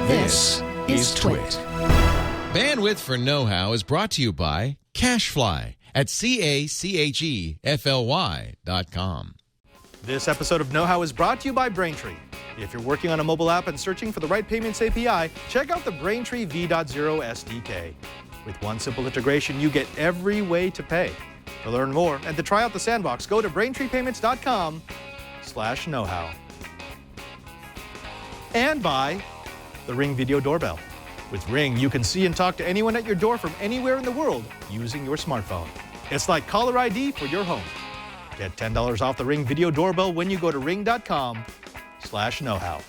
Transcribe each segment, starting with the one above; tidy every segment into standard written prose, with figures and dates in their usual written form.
This is Twit. Bandwidth for Know-How is brought to you by CacheFly at CACHEFLY.com. This episode of Know-How is brought to you by Braintree. If you're working on a mobile app and searching for the right payments API, check out the Braintree V.0 SDK. With one simple integration, you get every way to pay. To learn more and to try out the sandbox, go to BraintreePayments.com/knowhow. And by the Ring Video Doorbell. With Ring, you can see and talk to anyone at your door from anywhere in the world using your smartphone. It's like caller ID for your home. Get $10 off the Ring Video Doorbell when you go to ring.com/knowhow.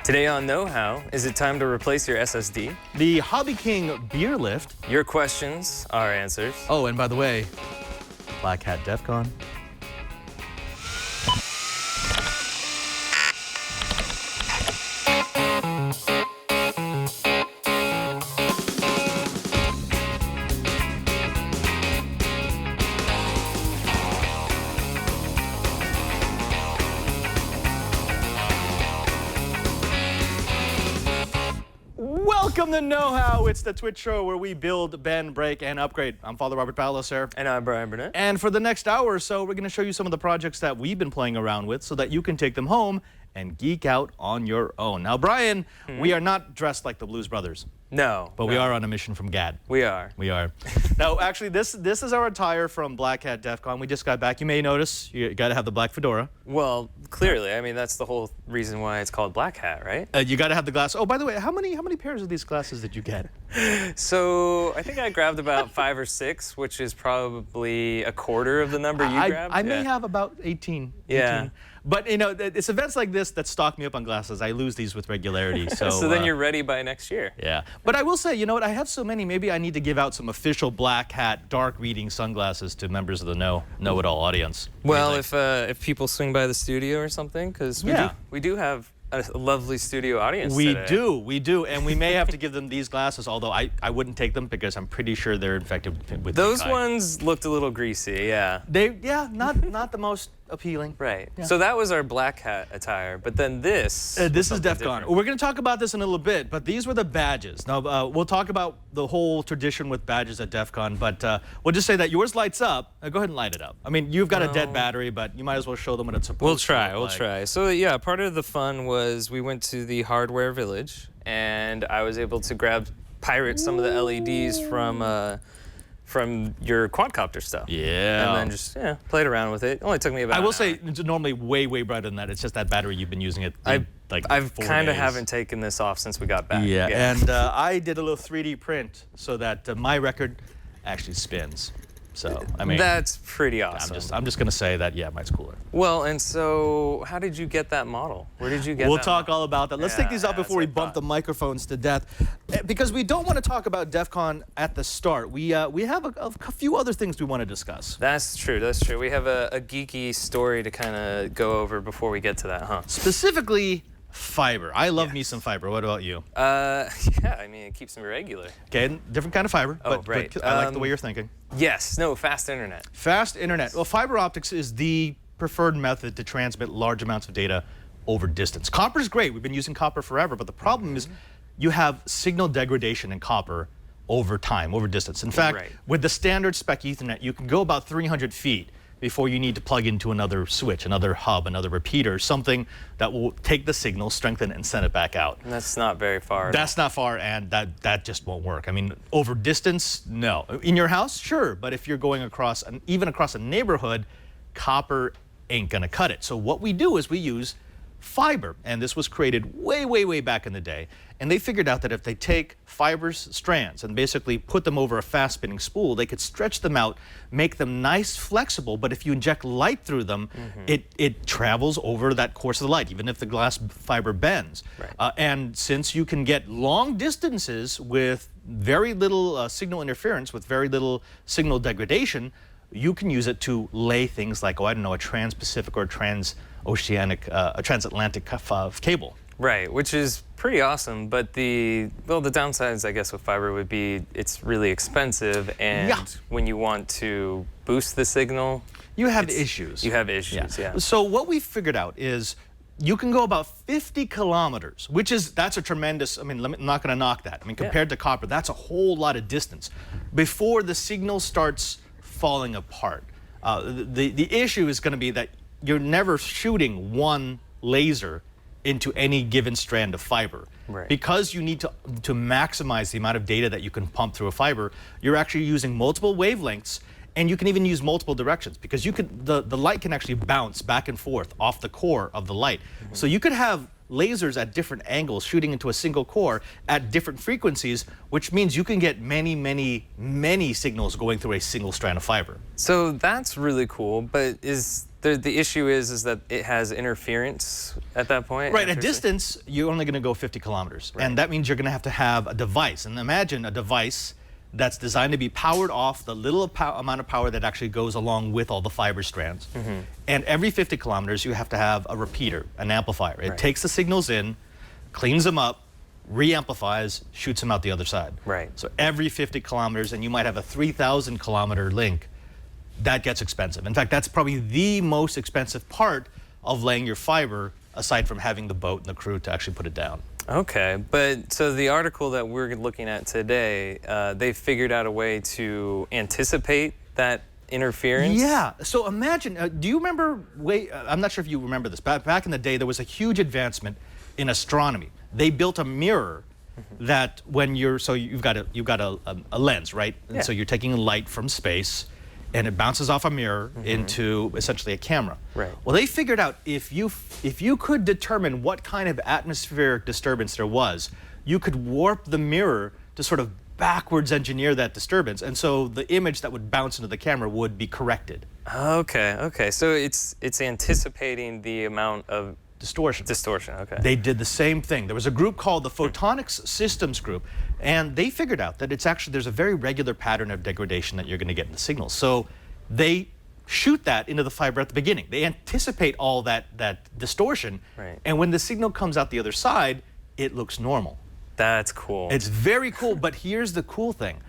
Today on Know-How, is it time to replace your SSD? The Hobby King beer lift. Your questions, our answers. Oh, and by the way, Blackhat DefCon. Welcome to Know-How. It's the Twitch show where we build, bend, break, and upgrade. I'm Father Robert Ballecer. And I'm Bryan Burnett. And for the next hour or so, we're going to show you some of the projects that we've been playing around with so that you can take them home and geek out on your own. Now, Bryan, we are not dressed like the Blues Brothers. No. But we are on a mission from GAD. We are. We are. Now, actually, this is our attire from Blackhat DefCon. We just got back. You may notice you got to have the black fedora. Well, clearly. I mean, that's the whole reason why it's called Black Hat, right? You got to have the glasses. Oh, by the way, how many pairs of these glasses did you get? So I think I grabbed about 5 or 6, which is probably a quarter of the number you grabbed. I may have about 18. Yeah. 18. But, you know, it's events like this that stock me up on glasses. I lose these with regularity. So then you're ready by next year. Yeah. But I will say, you know what? I have so many. Maybe I need to give out some official Black Hat dark reading sunglasses to members of the know-it-all audience. Well, if people swing by the studio or something, because we do have a lovely studio audience today. We do. And we may have to give them these glasses, although I wouldn't take them because I'm pretty sure they're infected with those ones looked a little greasy, yeah. Not the most appealing. Right. Yeah. So that was our Black Hat attire, but then this is DEF CON. different. We're going to talk about this in a little bit, but these were the badges. Now, we'll talk about the whole tradition with badges at DEF CON, but we'll just say that yours lights up. Go ahead and light it up. I mean, you've got a dead battery, but you might as well show them what it's supposed to look like. We'll try. So yeah, part of the fun was we went to the hardware village, and I was able to pirate some of the LEDs from your quadcopter stuff. Yeah. And then just played around with it. It only took me about I will say it's normally way brighter than that. It's just that battery you've been using it I've 4 kind of days. haven't taken this off since we got back. Yeah, and I did a little 3D print so that my record actually spins. So, I mean, that's pretty awesome. I'm just gonna say that mine's cooler. Well, and so how did you get that model? Where did you get We'll that talk model? all about that. Let's take these out before we bump the microphones to death, because we don't want to talk about DEF CON at the start. We have a few other things we want to discuss. That's true. We have a geeky story to kind of go over before we get to that, huh? Specifically, fiber. I love me some fiber. What about you? Yeah, I mean, it keeps me regular. Okay, different kind of fiber, but I like the way you're thinking. Yes, no, fast internet. Fast internet. Well, fiber optics is the preferred method to transmit large amounts of data over distance. Copper is great. We've been using copper forever, but the problem is you have signal degradation in copper over time, over distance. In fact, with the standard spec Ethernet, you can go about 300 feet before you need to plug into another switch, another hub, another repeater, something that will take the signal, strengthen it, and send it back out. And that's not very far. That's not far, and that just won't work. I mean, over distance, no. In your house, sure, but if you're going across, even across a neighborhood, copper ain't gonna cut it. So what we do is we use fiber, and this was created way back in the day. And they figured out that if they take fiber's strands and basically put them over a fast spinning spool, they could stretch them out, make them nice, flexible, but if you inject light through them, it travels over that course of the light, even if the glass fiber bends. And since you can get long distances with very little signal interference, with very little signal degradation, you can use it to lay things like, a trans-Pacific or trans-oceanic, a transatlantic cable. Right, which is pretty awesome, but the downsides, I guess, with fiber would be it's really expensive, and when you want to boost the signal, you have issues. You have issues, yeah. So what we figured out is you can go about 50 kilometers, that's a tremendous, I mean, I'm not going to knock that. I mean, compared to copper, that's a whole lot of distance before the signal starts falling apart. The issue is going to be that you're never shooting one laser into any given strand of fiber. Right. Because you need to maximize the amount of data that you can pump through a fiber, you're actually using multiple wavelengths, and you can even use multiple directions, because you could the light can actually bounce back and forth off the core of the light. So you could have lasers at different angles shooting into a single core at different frequencies, which means you can get many signals going through a single strand of fiber. So that's really cool, but the issue is that it has interference at that point? Right, at distance, you're only going to go 50 kilometers. Right. And that means you're going to have a device. And imagine a device that's designed to be powered off the little amount of power that actually goes along with all the fiber strands. And every 50 kilometers, you have to have a repeater, an amplifier. It takes the signals in, cleans them up, re-amplifies, shoots them out the other side. Right. So every 50 kilometers, and you might have a 3,000 kilometer link. That gets expensive. In fact, that's probably the most expensive part of laying your fiber, aside from having the boat and the crew to actually put it down. Okay, but so the article that we're looking at today, they figured out a way to anticipate that interference? Yeah, so imagine, do you remember, I'm not sure if you remember this, back in the day, there was a huge advancement in astronomy. They built a mirror that when you've got a lens, right? And so you're taking light from space, and it bounces off a mirror into essentially a camera. Right. Well, they figured out if you could determine what kind of atmospheric disturbance there was, you could warp the mirror to sort of backwards engineer that disturbance, and so the image that would bounce into the camera would be corrected. Okay. So it's anticipating the amount of distortion. Okay. They did the same thing. There was a group called the Photonics Systems Group, and they figured out that there's a very regular pattern of degradation that you're going to get in the signals. So they shoot that into the fiber at the beginning. They anticipate all that distortion, and when the signal comes out the other side, it looks normal. That's cool. It's very cool, but here's the cool thing.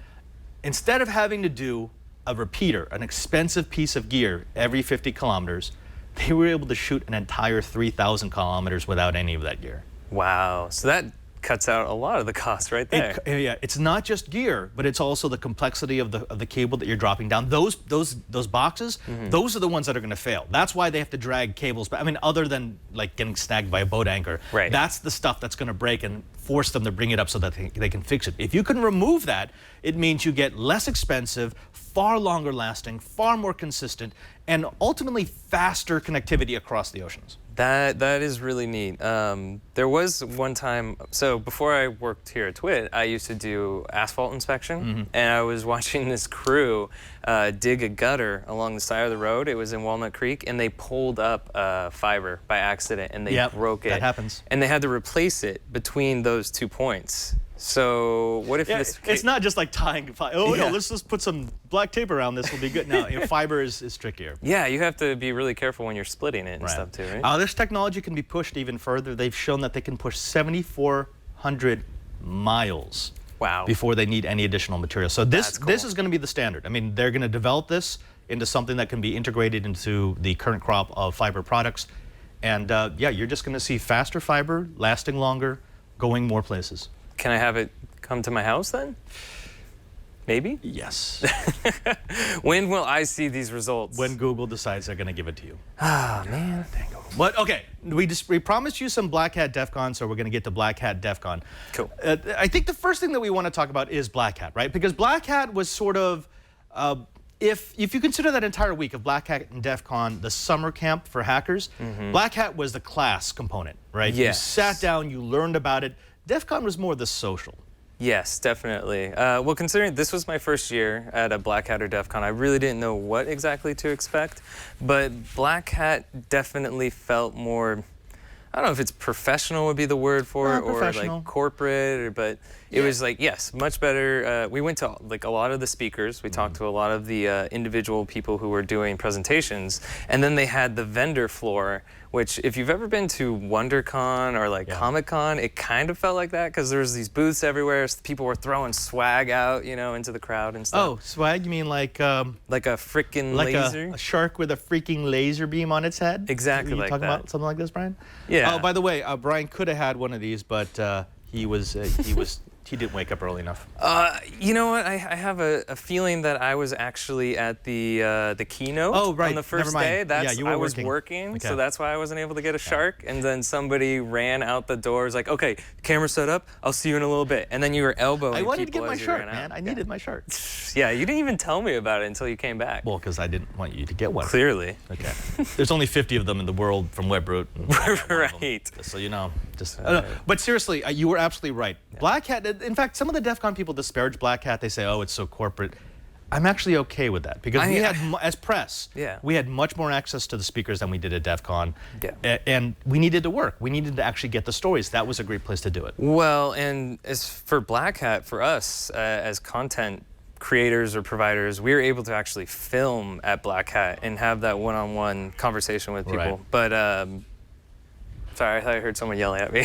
Instead of having to do a repeater, an expensive piece of gear every 50 kilometers, they were able to shoot an entire 3,000 kilometers without any of that gear. Wow. So that cuts out a lot of the cost right there. Yeah, it's not just gear, but it's also the complexity of the cable that you're dropping down. Those boxes, those are the ones that are going to fail. That's why they have to drag cables back. I mean, other than like getting snagged by a boat anchor, that's the stuff that's going to break and force them to bring it up so that they can fix it. If you can remove that, it means you get less expensive, far longer lasting, far more consistent, and ultimately faster connectivity across the oceans. That is really neat. There was one time, so before I worked here at TWiT, I used to do asphalt inspection, and I was watching this crew dig a gutter along the side of the road. It was in Walnut Creek, and they pulled up fiber by accident, and they broke it. That happens. And they had to replace it between those 2 points. So what if this? It's not just like tying fiber. No, let's just put some black tape around this. Will be good. No, fiber is trickier. Yeah, you have to be really careful when you're splitting it and stuff too, right? This technology can be pushed even further. They've shown that they can push 7,400 miles. Wow. Before they need any additional material. So this is going to be the standard. I mean, they're going to develop this into something that can be integrated into the current crop of fiber products. And you're just going to see faster fiber, lasting longer, going more places. Can I have it come to my house then? Maybe? Yes. When will I see these results? When Google decides they're going to give it to you. Ah, man. But okay, we promised you some Blackhat DefCon, so we're going to get to Blackhat DefCon. Cool. I think the first thing that we want to talk about is Blackhat, right? Because Blackhat was sort of, if you consider that entire week of Blackhat and DefCon the summer camp for hackers, Blackhat was the class component, right? Yes. You sat down, you learned about it. DefCon was more the social. Yes, definitely. Well, considering this was my first year at a Blackhat or DefCon, I really didn't know what exactly to expect. But Blackhat definitely felt more, I don't know if it's professional would be the word for it, or like corporate, but it was like, yes, much better. We went to like a lot of the speakers. We talked to a lot of the individual people who were doing presentations. And then they had the vendor floor, which if you've ever been to WonderCon or like Comic-Con, it kind of felt like that because there was these booths everywhere. So people were throwing swag out, into the crowd and stuff. Oh, swag? You mean like a freaking laser? A shark with a freaking laser beam on its head? Exactly like that. Are you talking about something like this, Brian? Yeah, Yeah. Oh, by the way, Bryan could have had one of these, but he didn't wake up early enough. You know what? I have a feeling that I was actually at the keynote on the first day. I was working, so that's why I wasn't able to get a shark. And then somebody ran out the doors like, okay, camera set up. I'll see you in a little bit. And then you were elbowing people. I wanted to get my as you shirt, ran man. out. I needed my shirt. Yeah, you didn't even tell me about it until you came back. Well, because I didn't want you to get one. Clearly. Okay. There's only 50 of them in the world from WebRoot. Right. So you know, but seriously, you were absolutely right. Yeah. Blackhat. In fact, some of the DEF CON people disparage Blackhat. They say, "Oh, it's so corporate." I'm actually okay with that because we had, as press, we had much more access to the speakers than we did at DEF CON. Yeah. And we needed to work. We needed to actually get the stories. That was a great place to do it. Well, and as for Blackhat, for us as content creators or providers, we were able to actually film at Blackhat and have that one-on-one conversation with people. Right. But sorry, I thought I heard someone yelling at me.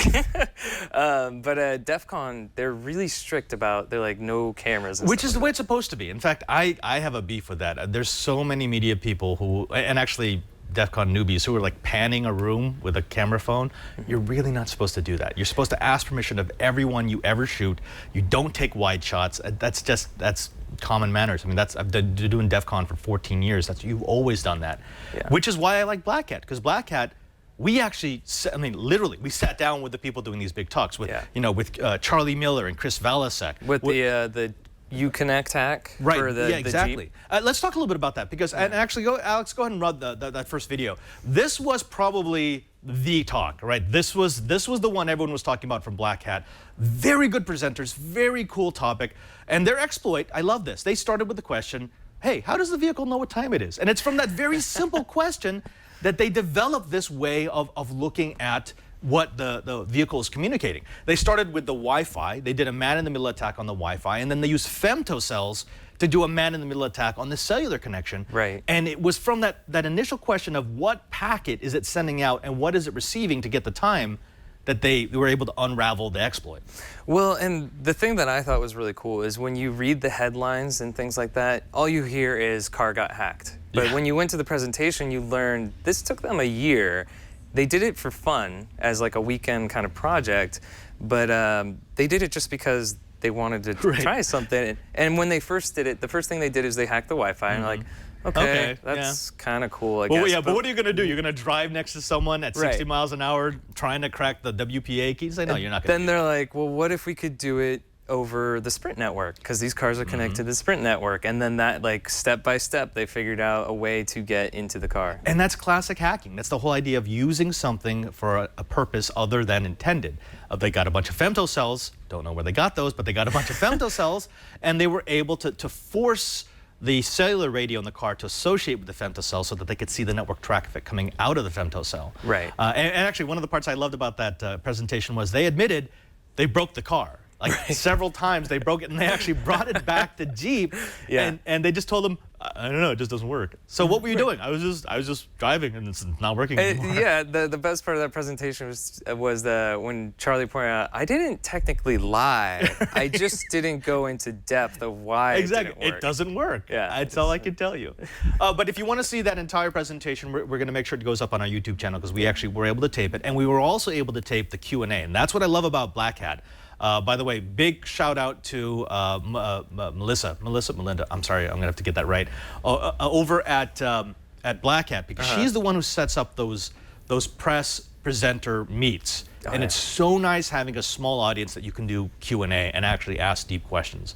But at DEF CON, they're really strict about, they're like, no cameras. Which is the way it's supposed to be. In fact, I have a beef with that. There's so many media people who, and actually DEF CON newbies, who are like panning a room with a camera phone. You're really not supposed to do that. You're supposed to ask permission of everyone you ever shoot. You don't take wide shots. That's common manners. I mean, I've been doing DEF CON for 14 years. You've always done that. Yeah. Which is why I like Blackhat, because Blackhat, we actually, I mean, literally, we sat down with the people doing these big talks with, with Charlie Miller and Chris Ballecer. With the Uconnect hack for the exactly. Jeep. Let's talk a little bit about that because, and actually, Alex, go ahead and run that first video. This was probably the talk, right? This was the one everyone was talking about from Blackhat. Very good presenters, very cool topic, and their exploit. I love this. They started with the question, "Hey, how does the vehicle know what time it is?" And it's from that very simple question that they developed this way of looking at what the vehicle is communicating. They started with the Wi-Fi. They did a man-in-the-middle attack on the Wi-Fi, and then they used femtocells to do a man-in-the-middle attack on the cellular connection. Right. And it was from that initial question of what packet is it sending out and what is it receiving to get the time that they were able to unravel the exploit. Well, and the thing that I thought was really cool is when you read the headlines and things like that, all you hear is car got hacked. But when you went to the presentation, you learned this took them a year. They did it for fun as like a weekend kind of project, but they did it just because they wanted to try something. And when they first did it, the first thing they did is they hacked the Wi-Fi and like, okay, that's kind of cool, I guess. Well, yeah, but what are you going to do? You're going to drive next to someone at 60 miles an hour trying to crack the WPA key? Say, no, you're not going to Then they're like, well, what if we could do it over the Sprint network? Because these cars are connected to the Sprint network. And then that, like, step by step, they figured out a way to get into the car. And that's classic hacking. That's the whole idea of using something for a purpose other than intended. They got a bunch of femtocells. Don't know where they got those, but they got a bunch of femtocells. And they were able to force the cellular radio in the car to associate with the femtocell so that they could see the network traffic coming out of the femtocell. Right. And actually, one of the parts I loved about that presentation was they admitted they broke the car. Like several times they broke it, and they actually brought it back to Jeep, and they just told them, I don't know, it just doesn't work. So what were you doing? I was just driving, and it's not working anymore. Yeah, the best part of that presentation was when Charlie pointed out, I didn't technically lie. I just didn't go into depth of why it didn't work. It doesn't work. Yeah, that's all I can tell you. But if you want to see that entire presentation, we're going to make sure it goes up on our YouTube channel because we actually were able to tape it, and we were also able to tape the Q&A, and that's what I love about Blackhat. By the way, big shout out to Melinda. I'm sorry, I'm gonna have to get that right. Over at Blackhat, because she's the one who sets up those press presenter meets, and it's so nice having a small audience that you can do Q&A and actually ask deep questions.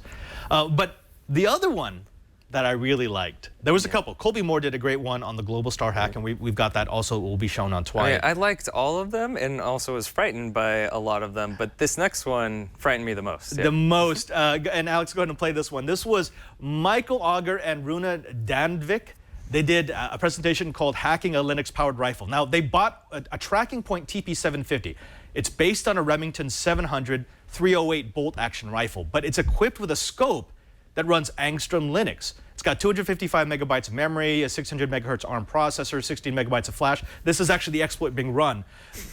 But the other one that I really liked, there was a couple. Colby Moore did a great one on the Global Star hack, and we've got that also. It will be shown on Twilight. I liked all of them, and also was frightened by a lot of them. But this next one frightened me the most. The most. And Alex, go ahead and play this one. This was Michael Auger and Runa Dandvik. They did a presentation called Hacking a Linux-Powered Rifle. Now, they bought a Tracking Point TP750. It's based on a Remington 700 308 bolt-action rifle, but it's equipped with a scope that runs Angstrom Linux. It's got 255 megabytes of memory, a 600 megahertz ARM processor, 16 megabytes of flash. This is actually the exploit being run.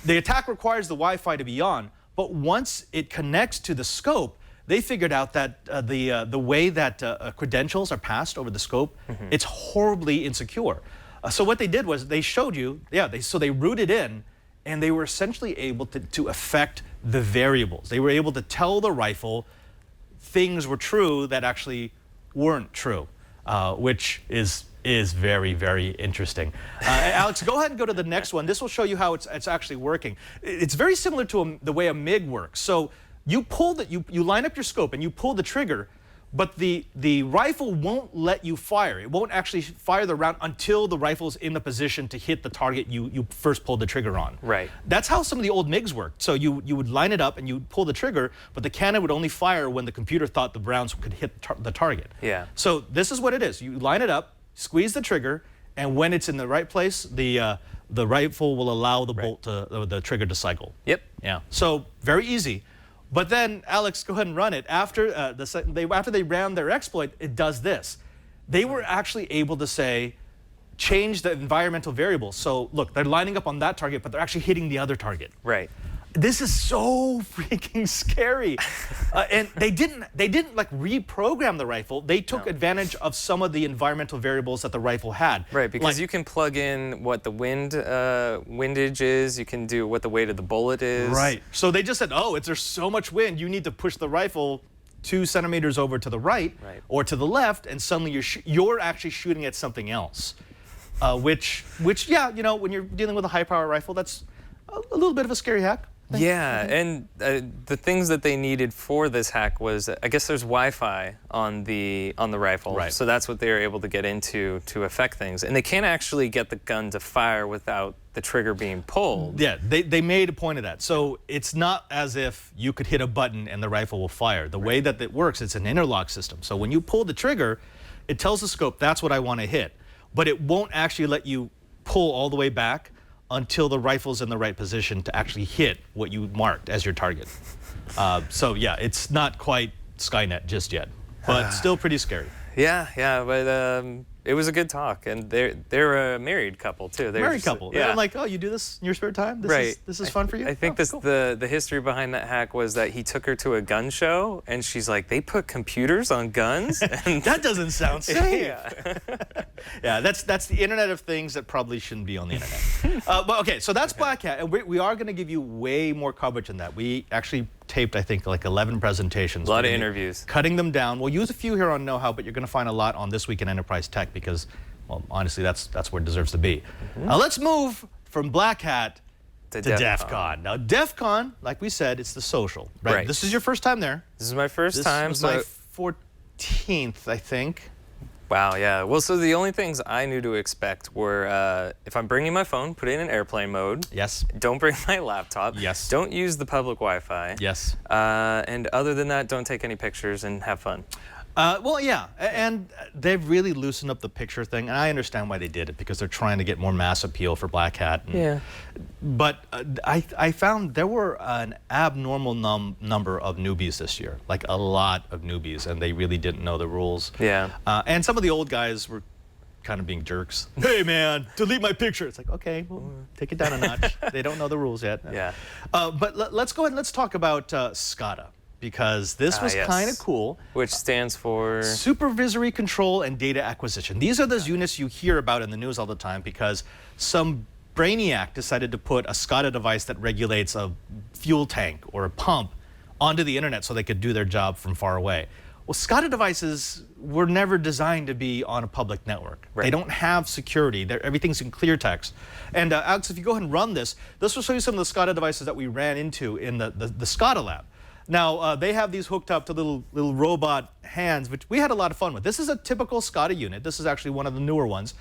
The attack requires the Wi-Fi to be on, but once it connects to the scope, they figured out that the way that credentials are passed over the scope, it's horribly insecure. So what they did was they showed you, so they rooted in, and they were essentially able to affect the variables. They were able to tell the rifle things were true that actually weren't true, which is very, very interesting. Alex, go ahead and go to the next one. This will show you how it's actually working. It's very similar to the way a MiG works. So you line up your scope and you pull the trigger, but the rifle won't let you fire. It won't actually fire the round until the rifle's in the position to hit the target you first pulled the trigger on. Right. That's how some of the old MiGs worked. So you would line it up and you pull the trigger, but the cannon would only fire when the computer thought the rounds could hit the target. Yeah. So this is what it is. You line it up, squeeze the trigger, and when it's in the right place, the rifle will allow the bolt the trigger to cycle. Yep. Yeah. So very easy. But then, Alex, go ahead and run it. After they ran their exploit, it does this. They were actually able to change the environmental variables. So look, they're lining up on that target, but they're actually hitting the other target. Right. This is so freaking scary. And they didn't like reprogram the rifle. They took advantage of some of the environmental variables that the rifle had. Right, because you can plug in what the windage is. You can do what the weight of the bullet is. Right. So they just said, oh, there's so much wind, you need to push the rifle 2 centimeters over to the right, or to the left, and suddenly you're actually shooting at something else. Which yeah, you know, when you're dealing with a high-power rifle, that's a little bit of a scary hack. Yeah, and the things that they needed for this hack was, I guess there's Wi-Fi on the rifle, right. So that's what they were able to get into to affect things. And they can't actually get the gun to fire without the trigger being pulled. Yeah, they made a point of that. So it's not as if you could hit a button and the rifle will fire. The way that it works, it's an interlock system. So when you pull the trigger, it tells the scope, that's what I want to hit. But it won't actually let you pull all the way back until the rifle's in the right position to actually hit what you marked as your target. So yeah, it's not quite Skynet just yet, but still pretty scary. Yeah, but it was a good talk, and they're a married couple too. Married couple. Yeah. I'm like, oh, you do this in your spare time? This is fun for you? I think cool. the history behind that hack was that he took her to a gun show, and she's like, they put computers on guns? And that doesn't sound safe. Yeah. Yeah, that's the Internet of Things that probably shouldn't be on the Internet. But okay, so that's Blackhat, and we are going to give you way more coverage than that. We actually taped, I think, like 11 presentations. A lot of interviews. Cutting them down. We'll use a few here on Know-How, but you're going to find a lot on This Week in Enterprise Tech because, well, honestly, that's where it deserves to be. Let's move from Blackhat to DefCon. Now, DefCon, like we said, it's the social, right? This is your first time there. This is my first time. This was my 14th, I think. Wow, yeah. Well, so the only things I knew to expect were if I'm bringing my phone, put it in airplane mode. Yes. Don't bring my laptop. Yes. Don't use the public Wi-Fi. Yes. And other than that, don't take any pictures and have fun. Well, yeah, and they've really loosened up the picture thing, and I understand why they did it, because they're trying to get more mass appeal for Blackhat. Yeah. But I found there were an abnormal number of newbies this year, like a lot of newbies, and they really didn't know the rules. Yeah. And some of the old guys were kind of being jerks. Hey, man, delete my picture. It's like, okay, well, take it down a notch. They don't know the rules yet. Yeah. But let's go ahead and let's talk about SCADA. Because this was kind of cool. Which stands for? Supervisory Control and Data Acquisition. These are those units you hear about in the news all the time because some brainiac decided to put a SCADA device that regulates a fuel tank or a pump onto the internet so they could do their job from far away. Well, SCADA devices were never designed to be on a public network. Right. They don't have security. Everything's in clear text. And Alex, if you go ahead and run this will show you some of the SCADA devices that we ran into in the SCADA lab. Now, they have these hooked up to little robot hands, which we had a lot of fun with. This is a typical SCADA unit. This is actually one of the newer ones.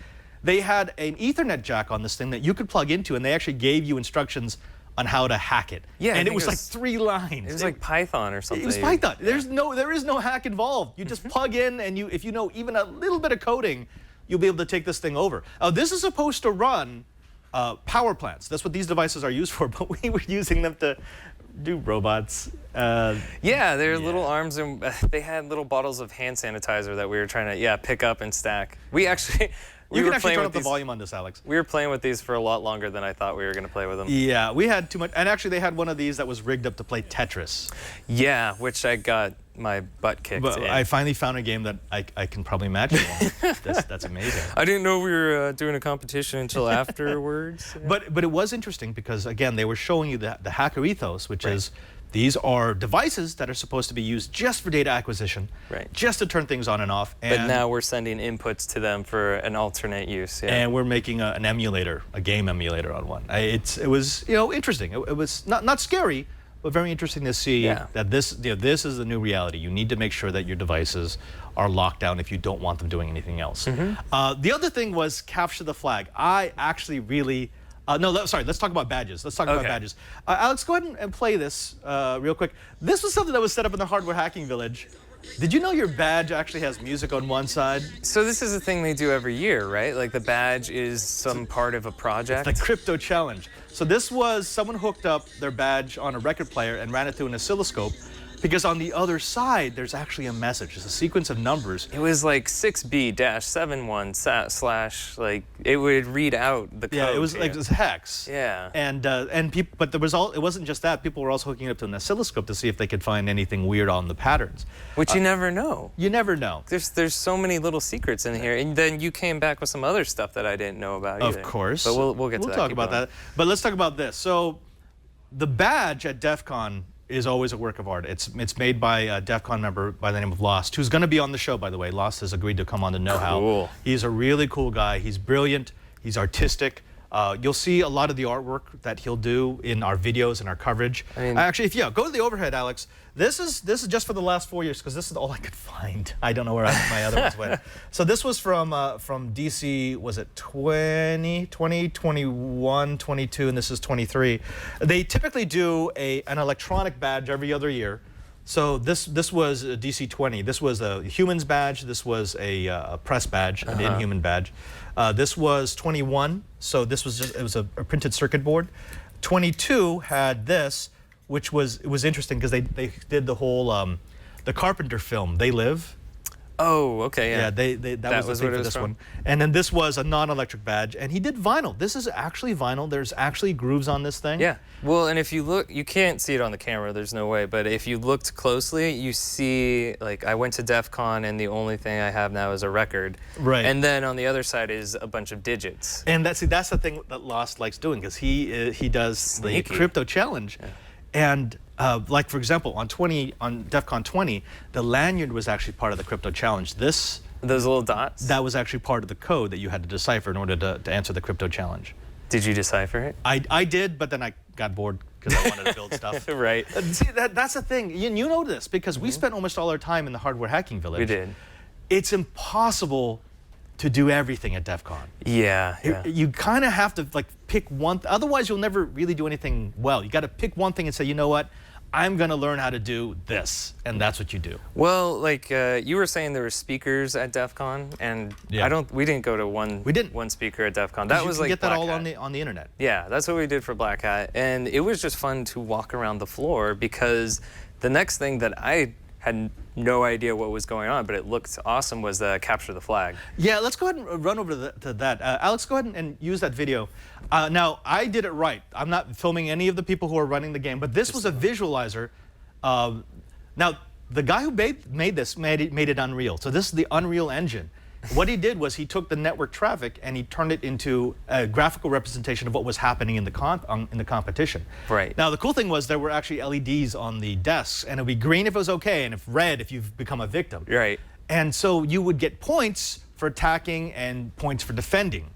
They had an Ethernet jack on this thing that you could plug into, and they actually gave you instructions on how to hack it. Yeah, and it was like 3 lines. It was like Python or something. It was Python. There is no hack involved. You just plug in, and if you know even a little bit of coding, you'll be able to take this thing over. This is supposed to run power plants. That's what these devices are used for, but we were using them to do robots. Yeah, they're little arms, and they had little bottles of hand sanitizer that we were trying to pick up and stack. We actually, You were can actually playing turn with up the these- volume on this, Alex. We were playing with these for a lot longer than I thought we were going to play with them. Yeah, we had too much. And actually, they had one of these that was rigged up to play Tetris. Yeah, which I got my butt kicked But in. I finally found a game that I can probably match you on. That's amazing. I didn't know we were doing a competition until afterwards. But it was interesting because, again, they were showing you the hacker ethos, which is these are devices that are supposed to be used just for data acquisition, just to turn things on and off. But now we're sending inputs to them for an alternate use. Yeah. And we're making an emulator, a game emulator on one. It was interesting. It was not scary, but very interesting to see that this is the new reality. You need to make sure that your devices are locked down if you don't want them doing anything else. The other thing was capture the flag. I actually really. Sorry, let's talk about badges. Let's talk about badges. Alex, go ahead and play this real quick. This was something that was set up in the Hardware Hacking Village. Did you know your badge actually has music on one side? So this is a thing they do every year, right? Like the badge is some part of a project? It's the Crypto Challenge. So this was someone hooked up their badge on a record player and ran it through an oscilloscope, because on the other side, there's actually a message. It's a sequence of numbers. It was like 6B-71 / like it would read out the code. Yeah, it was like this hex. Yeah. And people, but the result, it wasn't just that. People were also hooking it up to an oscilloscope to see if they could find anything weird on the patterns. Which you never know. You never know. There's so many little secrets in here, and then you came back with some other stuff that I didn't know about either. Of course. But we'll get to that. We'll talk about that. But let's talk about this. So, the badge at DEF CON is always a work of art. It's made by a DEF CON member by the name of Lost, who's going to be on the show, by the way. Lost has agreed to come on the Know How. Cool. He's a really cool guy. He's brilliant. He's artistic. You'll see a lot of the artwork that he'll do in our videos and our coverage. I mean, actually, go to the overhead, Alex. This is just for the last 4 years, because this is all I could find. I don't know where my other ones went. So this was from DC. Was it 20, 21, 22, and this is 23. They typically do an electronic badge every other year. So this was a DC 20. This was a humans badge. This was a press badge, an Inhuman badge. This was 21. So this was it was a printed circuit board. 22 had this, which was interesting because they did the whole the Carpenter film They Live. Oh, okay, yeah. Yeah, that was the thing for this one. And then this was a non-electric badge, and he did vinyl. This is actually vinyl. There's actually grooves on this thing. Yeah. Well, and if you look, you can't see it on the camera. There's no way. But if you looked closely, you see, like, I went to DEF CON, and the only thing I have now is a record. Right. And then on the other side is a bunch of digits. And that's the thing that Lost likes doing, because he does Sneaky. the Crypto Challenge. Yeah. And like, for example, on DEF CON 20, the lanyard was actually part of the Crypto Challenge. Those little dots? That was actually part of the code that you had to decipher in order to answer the Crypto Challenge. Did you decipher it? I did, but then I got bored because I wanted to build stuff. Right. See, that's the thing. You know this, because we spent almost all our time in the Hardware Hacking Village. We did. It's impossible to do everything at DEF CON. Yeah. You kind of have to pick one, otherwise you'll never really do anything well. You got to pick one thing and say, you know what, I'm going to learn how to do this, and that's what you do. Well, like you were saying, there were speakers at DEF CON, and we didn't go to one speaker at DEF CON. That was like get that all Blackhat. on the internet. Yeah, that's what we did for Blackhat, and it was just fun to walk around the floor, because the next thing that I had no idea what was going on, but it looked awesome, was capture the flag. Yeah, let's go ahead and run over to that. Alex, go ahead and use that video. Now, I did it right. I'm not filming any of the people who are running the game, but this was a visualizer. Now, the guy who made this made it Unreal. So this is the Unreal Engine. What he did was he took the network traffic and he turned it into a graphical representation of what was happening in the competition. Right. Now, the cool thing was there were actually LEDs on the desks, and it would be green if it was okay, and if red if you've become a victim. Right. And so you would get points for attacking and points for defending.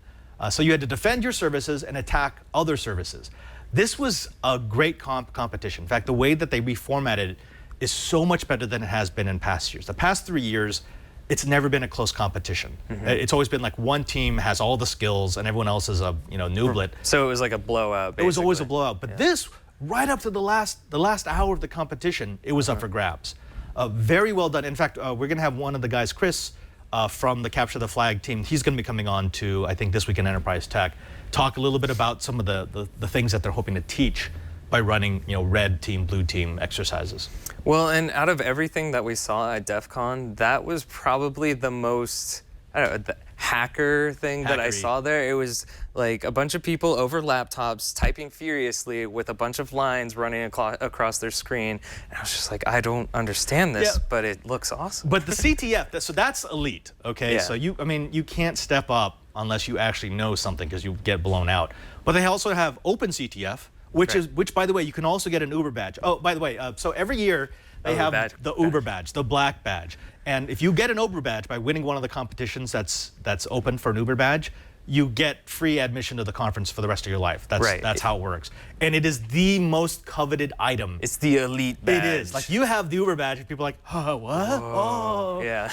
So you had to defend your services and attack other services. This was a great competition. In fact, the way that they reformatted it is so much better than it has been in past years. The past 3 years, it's never been a close competition. It's always been like one team has all the skills and everyone else is a nooblet. So it was like a blowout, basically. It was always a blowout. But this, right up to the last hour of the competition, it was up for grabs. Very well done. In fact, we're going to have one of the guys, Chris, from the Capture the Flag team. He's going to be coming on to, I think, This Week in Enterprise Tech, talk a little bit about some of the things that they're hoping to teach by running, red team, blue team exercises. Well, and out of everything that we saw at DEF CON, that was probably the most I don't know, the hacker thing that I Hackery. saw there. It was like a bunch of people over laptops typing furiously with a bunch of lines running across their screen. And I was just like, I don't understand this, but it looks awesome. But the CTF, so that's elite, okay? Yeah. So you can't step up unless you actually know something because you get blown out. But they also have Open CTF, which by the way, you can also get an Uber badge. Oh, by the way, so every year they have the Uber badge, the black badge. And if you get an Uber badge by winning one of the competitions that's open for an Uber badge, you get free admission to the conference for the rest of your life. That's how it works. And it is the most coveted item. It's the elite badge. It is. Like, you have the Uber badge and people are like, oh, what? Oh. Yeah.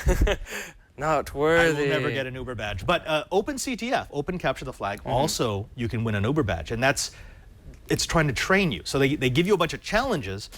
Not worthy. I will never get an Uber badge. But Open CTF, Open Capture the Flag, also you can win an Uber badge. And it's trying to train you. So they give you a bunch of challenges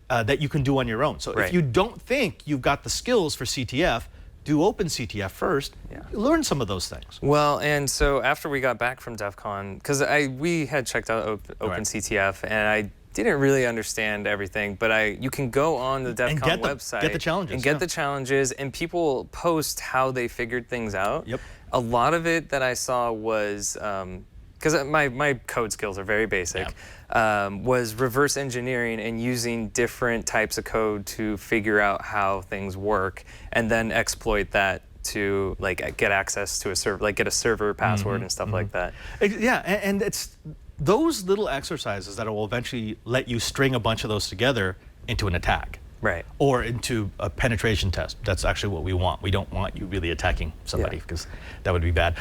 that you can do on your own. So if you don't think you've got the skills for CTF, do Open CTF first. Learn some of those things. Well, and so after we got back from DEF CON, because we had checked out Open CTF, and I didn't really understand everything, but you can go on the DEF CON website get the challenges, and get the challenges, and people post how they figured things out. Yep. A lot of it that I saw was, because my code skills are very basic, was reverse engineering and using different types of code to figure out how things work, and then exploit that to like get access to a server, like get a server password and stuff like that. Yeah, and it's those little exercises that will eventually let you string a bunch of those together into an attack. Right. Or into a penetration test. That's actually what we want. We don't want you really attacking somebody because that would be bad.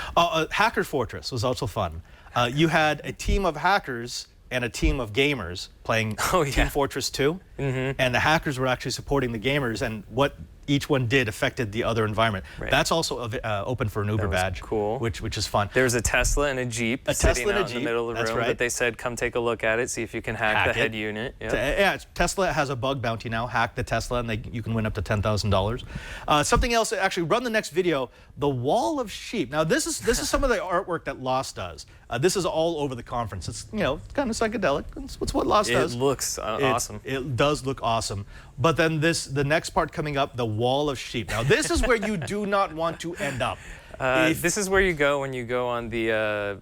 Hacker Fortress was also fun. You had a team of hackers and a team of gamers playing Team Fortress 2. And the hackers were actually supporting the gamers, and what each one did affected the other environment. That's also open for an Uber badge, cool. which is fun. There was a Tesla and a Jeep sitting out in the middle of the room that they said, come take a look at it, see if you can hack the head unit. Yeah, Tesla has a bug bounty now. Hack the Tesla, and you can win up to $10,000. Something else, actually, run the next video, the Wall of Sheep. Now, this is some of the artwork that Lost does. This is all over the conference. It's kind of psychedelic. It's what Lost does. It looks awesome. It does look awesome. But then the next part coming up, the Wall of Sheep. Now, this is where you do not want to end up. This is where you go when you go on the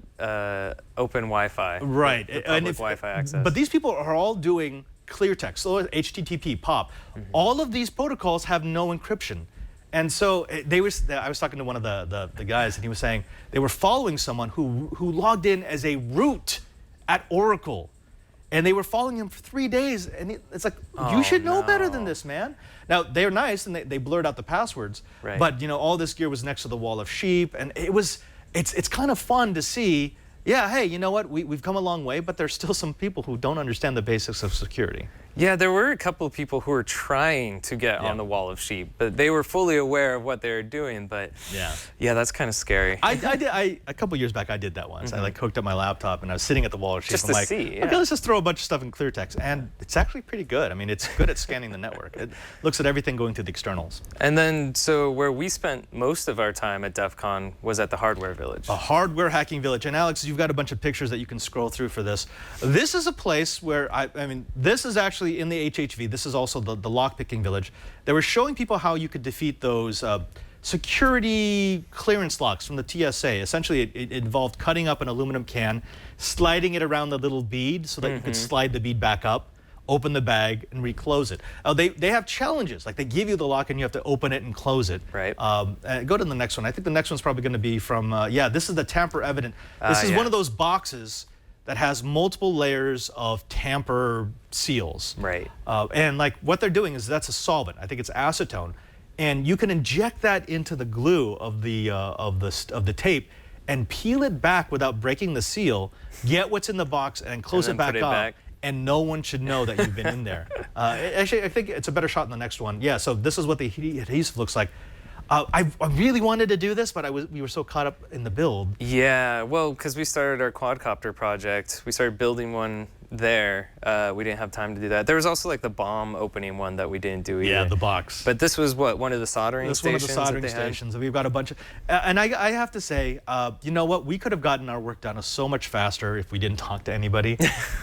open Wi-Fi. Right. The public Wi-Fi access. But these people are all doing clear text, so HTTP, POP. All of these protocols have no encryption. And so I was talking to one of the guys, and he was saying they were following someone who logged in as a root at Oracle. And they were following him for 3 days, and it's like, you should know better than this, man. Now, they're nice, and they blurred out the passwords, but all this gear was next to the Wall of Sheep, and it's kind of fun to see, hey, you know what, we've come a long way, but there's still some people who don't understand the basics of security. Yeah, there were a couple of people who were trying to get on the Wall of Sheep, but they were fully aware of what they were doing. But yeah, that's kind of scary. A couple years back, I did that once. I hooked up my laptop and I was sitting at the Wall of Sheep. Just I'm to see. Okay, let's just throw a bunch of stuff in clear text, and it's actually pretty good. I mean, it's good at scanning the network. It looks at everything going through the externals. And then, so where we spent most of our time at DEF CON was at the Hardware Village. A hardware hacking village. And Alex, you've got a bunch of pictures that you can scroll through for this. This is a place where I mean, this is actually in the HHV. This is also the lockpicking village. They were showing people how you could defeat those security clearance locks from the TSA. Essentially, it involved cutting up an aluminum can, sliding it around the little bead so that you could slide the bead back up, open the bag, and reclose it. They have challenges. Like, they give you the lock and you have to open it and close it. Right. Go to the next one. I think the next one's probably going to be from, this is the tamper evident. This is one of those boxes that has multiple layers of tamper seals. Right. And like what they're doing is that's a solvent. I think it's acetone, and you can inject that into the glue of the tape and peel it back without breaking the seal. Get what's in the box and close it back up. And no one should know that you've been in there. Actually, I think it's a better shot in the next one. Yeah. So this is what the adhesive looks like. I really wanted to do this, but we were so caught up in the build. Yeah, well, because we started our quadcopter project. We started building one there. We didn't have time to do that. There was also like the bomb opening one that we didn't do either. Yeah, the box. But this was what, one of the soldering stations? This one of the soldering stations. We've got a bunch of, and I have to say, you know what? We could have gotten our work done so much faster if we didn't talk to anybody.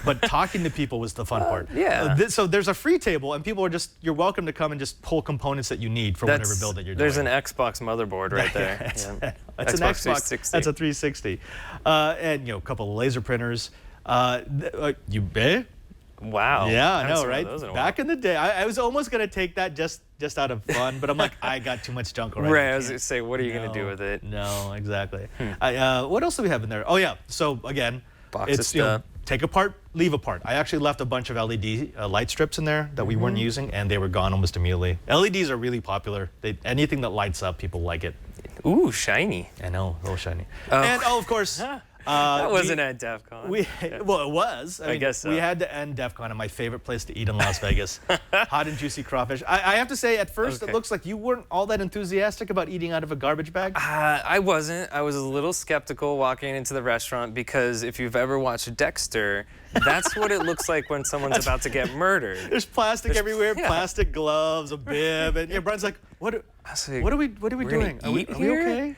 But talking to people was the fun part. Yeah. So there's a free table, and people are you're welcome to come and just pull components that you need for whatever build that you're doing. There's an Xbox motherboard right there. It's Yeah. an Xbox Xbox. 360. That's a 360. And a couple of laser printers. You bet. Wow. Yeah, I Haven't know, seen one right? of those in a Back in the day, I was almost gonna take that just out of fun, but I'm like, I got too much junk already. Right, I was going to say, what are you going to do with it? No, exactly. What else do we have in there? Oh yeah, so again, Box of it's stuff. take apart, leave apart. I actually left a bunch of LED light strips in there that we weren't using, and they were gone almost immediately. LEDs are really popular. Anything that lights up, people like it. Ooh, shiny. I know, a little shiny. Oh. And of course. That wasn't at DefCon. Well, it was. I mean, guess so. We had to end DefCon at my favorite place to eat in Las Vegas. Hot and juicy crawfish. I have to say, at first, it looks like you weren't all that enthusiastic about eating out of a garbage bag. I wasn't. I was a little skeptical walking into the restaurant because if you've ever watched Dexter, that's what it looks like when someone's about to get murdered. There's plastic everywhere, yeah. plastic gloves, a bib, and Brian's like, what are we doing? Are we okay?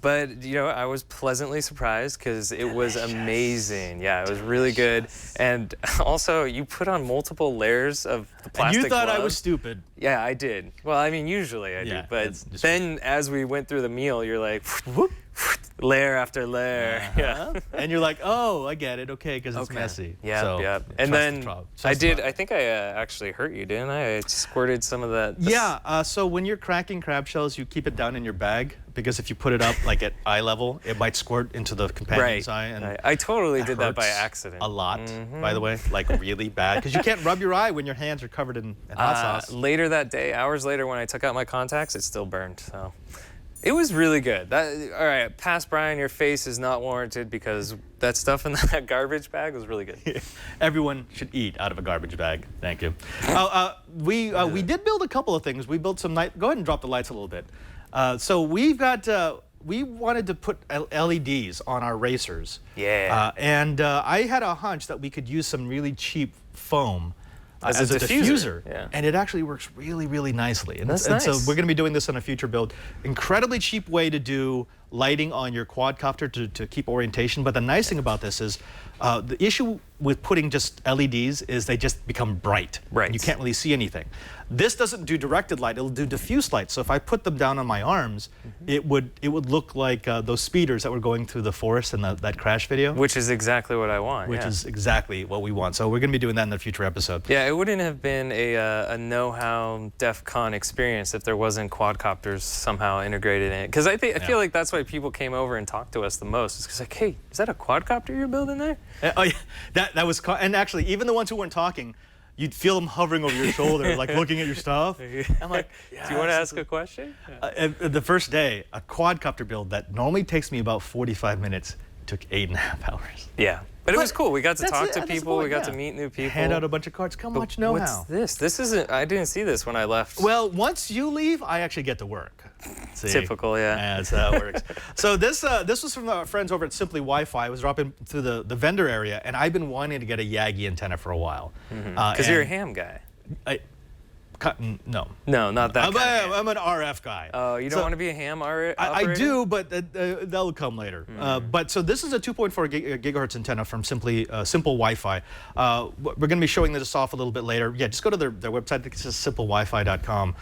But I was pleasantly surprised because it was amazing. Yeah, it was really good. And also, you put on multiple layers of the plastic And you thought I gloves. was stupid. Yeah, I did. Well, I mean, usually I do. But then as we went through the meal, you're like, whoop, layer after layer. Yeah. And you're like, oh, I get it. Okay, because it's messy. Yeah, so, yeah. And then I I think I actually hurt you, didn't I? I squirted some of that. Yeah, so when you're cracking crab shells, you keep it down in your bag because if you put it up like at eye level, it might squirt into the companion's eye. And I totally did that by hurts accident. A lot, by the way, like really bad. Because you can't rub your eye when your hands are covered in hot sauce. Later that day, hours later, when I took out my contacts, it still burned. So it was really good. All right, past Bryan, your face is not warranted because that stuff in that garbage bag was really good. Everyone should eat out of a garbage bag. Thank you. We did build a couple of things. We built some night. Go ahead and drop the lights a little bit. So we've got. We wanted to put LEDs on our racers. Yeah. And I had a hunch that we could use some really cheap foam as a diffuser. Yeah. And it actually works really, really nicely. And, That's and so nice. we're going to be doing this on a future build. Incredibly cheap way to do lighting on your quadcopter to keep orientation. But the nice thing about this is the issue with putting just LEDs is they just become bright. Right. And you can't really see anything. This doesn't do directed light, it'll do diffuse light. So if I put them down on my arms, it would look like those speeders that were going through the forest in that crash video. Which is exactly what I want. Which is exactly what we want. So we're going to be doing that in the future episode. Yeah, it wouldn't have been a know-how DefCon experience if there wasn't quadcopters somehow integrated in it. Because I feel like that's why people came over and talked to us the most. It's because like, hey, is that a quadcopter you're building there? Oh yeah, that was, and actually even the ones who weren't talking, you'd feel them hovering over your shoulder, like looking at your stuff. I'm like, yes. Do you want to ask a question? The first day, a quadcopter build that normally takes me about 45 minutes took 8.5 hours. Yeah. But it was cool. We got to talk to people. Point, we got to meet new people. Hand out a bunch of cards. Come watch know-how. What's this? This isn't. I didn't see this when I left. Well, once you leave, I actually get to work. See? Typical, yeah. Yeah, that's how it works. So this was from our friends over at Simply Wi-Fi. I was dropping through the vendor area, and I've been wanting to get a Yagi antenna for a while. Because you're a ham guy. No. No, not that guy. I'm an RF guy. Oh, you don't want to be a ham operator? I do, but that'll come later. But so this is a 2.4 gigahertz antenna from Simple Wi-Fi. We're going to be showing this off a little bit later. Yeah, just go to their website. It's just simplewifi.com.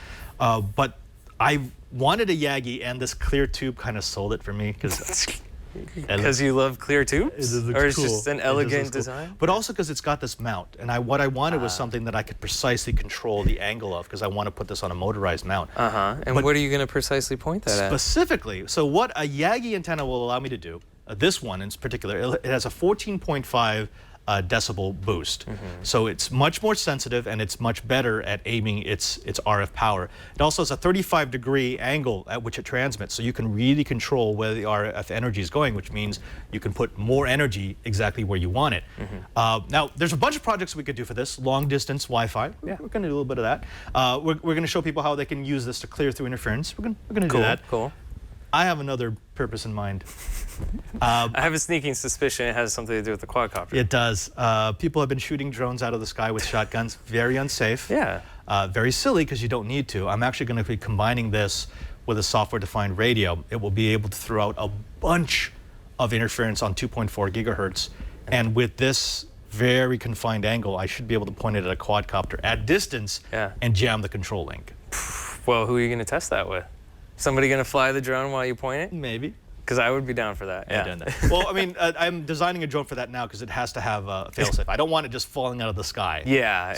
But I wanted a Yagi, and this clear tube kind of sold it for me because you love clear tubes, or it's cool. just an elegant design. But also because it's got this mount, and what I wanted was something that I could precisely control the angle of, because I want to put this on a motorized mount. And what are you going to precisely point that at? Specifically, so what a Yagi antenna will allow me to do, this one in particular, it has a 14.5 decibel boost. So it's much more sensitive, and it's much better at aiming its RF power. It also has a 35-degree angle at which it transmits, so you can really control where the RF energy is going, which means you can put more energy exactly where you want it. Now, there's a bunch of projects we could do for this. Long-distance Wi-Fi. Yeah. We're going to do a little bit of that. We're going to show people how they can use this to clear through interference. We're going to do that. Cool. I have another purpose in mind. I have a sneaking suspicion it has something to do with the quadcopter. It does. People have been shooting drones out of the sky with shotguns. Very unsafe. Yeah. Very silly because you don't need to. I'm actually going to be combining this with a software-defined radio. It will be able to throw out a bunch of interference on 2.4 gigahertz. And with this very confined angle, I should be able to point it at a quadcopter at distance and jam the control link. Well, who are you going to test that with? Somebody going to fly the drone while you point it? Maybe. Because I would be down for that. Yeah. Done that. Well, I mean, I'm designing a drone for that now because it has to have a failsafe. I don't want it just falling out of the sky. Yeah,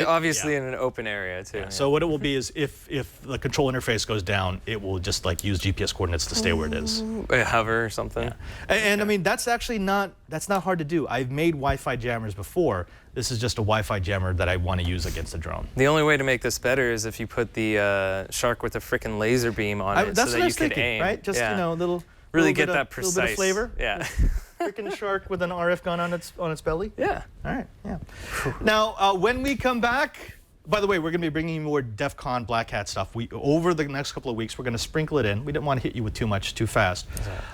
obviously yeah. in an open area too. Yeah. So what it will be is if the control interface goes down, it will just like use GPS coordinates to stay where it is. Hover or something. Yeah. And I mean, that's actually not hard to do. I've made Wi-Fi jammers before. This is just a Wi-Fi jammer that I want to use against the drone. The only way to make this better is if you put the shark with a frickin' laser beam on it, that's so what that I you was could thinking, aim. right? Just little. Really get that precise. Little bit of flavor. Yeah. Freaking shark with an RF gun on its belly. Yeah. All right. Yeah. Now, when we come back, by the way, we're going to be bringing you more DefCon Blackhat stuff. Over the next couple of weeks, we're going to sprinkle it in. We didn't want to hit you with too much too fast.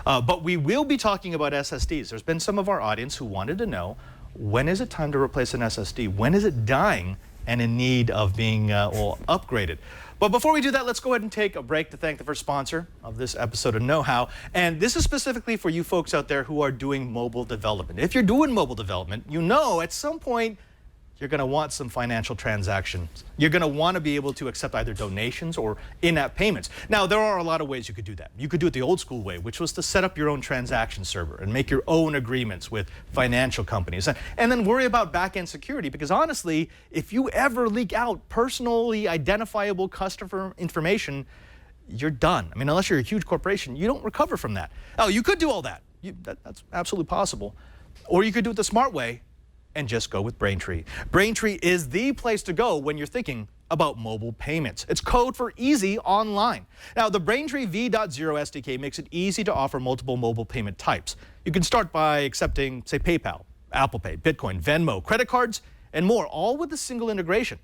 But we will be talking about SSDs. There's been some of our audience who wanted to know, when is it time to replace an SSD? When is it dying and in need of being upgraded? But before we do that, let's go ahead and take a break to thank the first sponsor of this episode of Know How. And this is specifically for you folks out there who are doing mobile development. If you're doing mobile development, you know at some point you're going to want some financial transactions. You're going to want to be able to accept either donations or in-app payments. Now, there are a lot of ways you could do that. You could do it the old school way, which was to set up your own transaction server and make your own agreements with financial companies. And then worry about back-end security, because honestly, if you ever leak out personally identifiable customer information, you're done. I mean, unless you're a huge corporation, you don't recover from that. Oh, you could do all that. That's absolutely possible. Or you could do it the smart way and just go with Braintree. Braintree is the place to go when you're thinking about mobile payments. It's code for easy online. Now, the Braintree V.0 SDK makes it easy to offer multiple mobile payment types. You can start by accepting, say, PayPal, Apple Pay, Bitcoin, Venmo, credit cards, and more, all with a single integration.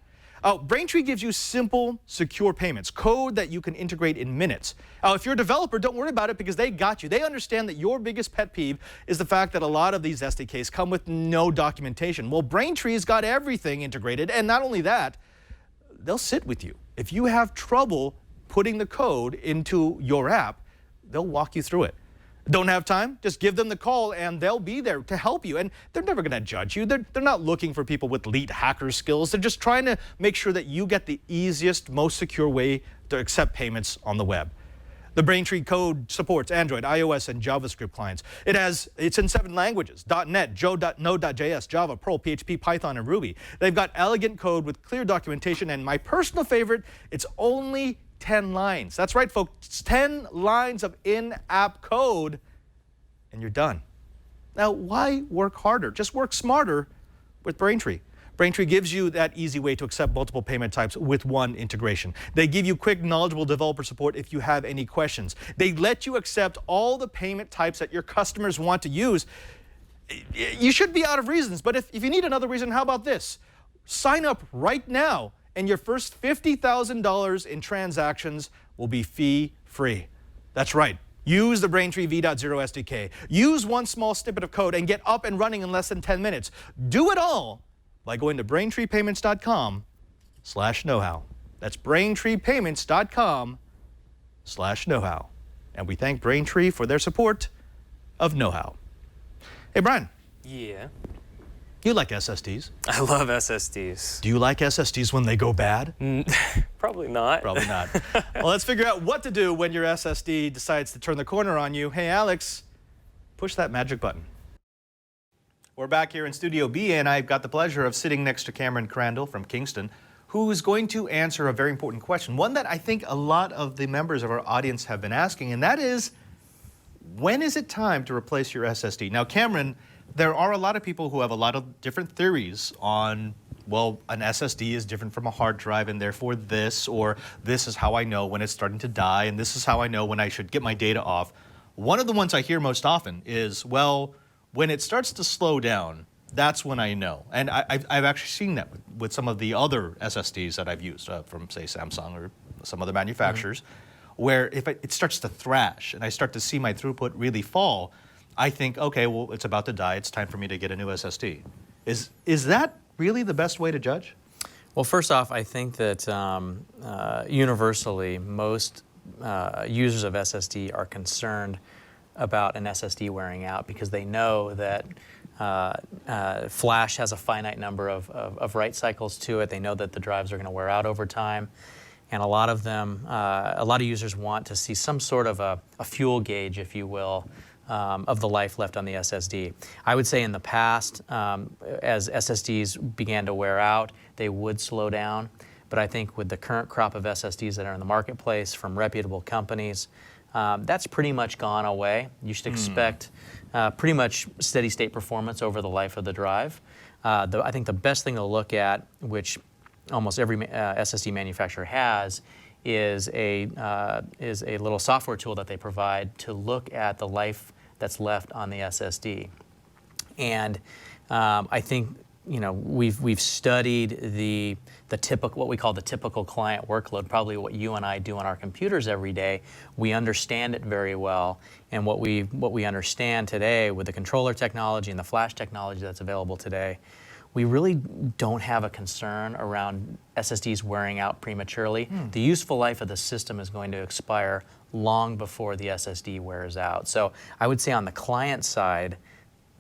Braintree gives you simple, secure payments, code that you can integrate in minutes. If you're a developer, don't worry about it because they got you. They understand that your biggest pet peeve is the fact that a lot of these SDKs come with no documentation. Well, Braintree's got everything integrated, and not only that, they'll sit with you. If you have trouble putting the code into your app, they'll walk you through it. Don't have time? Just give them the call and they'll be there to help you. And they're never going to judge you. They're not looking for people with elite hacker skills. They're just trying to make sure that you get the easiest, most secure way to accept payments on the web. The Braintree code supports Android, iOS, and JavaScript clients. It's in 7 languages: .NET, Node.js, Java, Perl, PHP, Python, and Ruby. They've got elegant code with clear documentation, and my personal favorite, it's only 10 lines. That's right, folks. It's 10 lines of in-app code, and you're done. Now, why work harder? Just work smarter with Braintree. Braintree gives you that easy way to accept multiple payment types with one integration. They give you quick, knowledgeable developer support if you have any questions. They let you accept all the payment types that your customers want to use. You should be out of reasons, but if you need another reason, how about this? Sign up right now, and your first $50,000 in transactions will be fee-free. That's right. Use the Braintree V.0 SDK. Use one small snippet of code and get up and running in less than 10 minutes. Do it all by going to BraintreePayments.com/knowhow. That's BraintreePayments.com/knowhow. And we thank Braintree for their support of Know How. Hey, Bryan. Yeah. You like SSDs. I love SSDs. Do you like SSDs when they go bad? Probably not. Probably not. Well, let's figure out what to do when your SSD decides to turn the corner on you. Hey, Alex, push that magic button. We're back here in Studio B, and I've got the pleasure of sitting next to Cameron Crandall from Kingston, who's going to answer a very important question, one that I think a lot of the members of our audience have been asking, and that is, when is it time to replace your SSD? Now, Cameron, there are a lot of people who have a lot of different theories on, well, an SSD is different from a hard drive, and therefore this, or this is how I know when it's starting to die, and this is how I know when I should get my data off. One of the ones I hear most often is, well, when it starts to slow down, that's when I know. And I've actually seen that with some of the other SSDs that I've used from, say, Samsung or some other manufacturers, where if it starts to thrash and I start to see my throughput really fall, I think, okay, well, it's about to die. It's time for me to get a new SSD. Is that really the best way to judge? Well, first off, I think that universally, most users of SSD are concerned about an SSD wearing out because they know that flash has a finite number of write cycles to it. They know that the drives are going to wear out over time. and a lot of them, a lot of users want to see some sort of a fuel gauge, if you will, of the life left on the SSD. I would say in the past, as SSDs began to wear out, they would slow down. But I think with the current crop of SSDs that are in the marketplace from reputable companies, that's pretty much gone away. You should expect pretty much steady state performance over the life of the drive. I think the best thing to look at, which almost every SSD manufacturer has, is a little software tool that they provide to look at the life that's left on the SSD. And I think we've studied the typical, what we call the typical client workload, probably what you and I do on our computers every day. We understand it very well, and what we understand today with the controller technology and the flash technology that's available today, we really don't have a concern around SSDs wearing out prematurely. The useful life of the system is going to expire long before the SSD wears out. So I would say on the client side,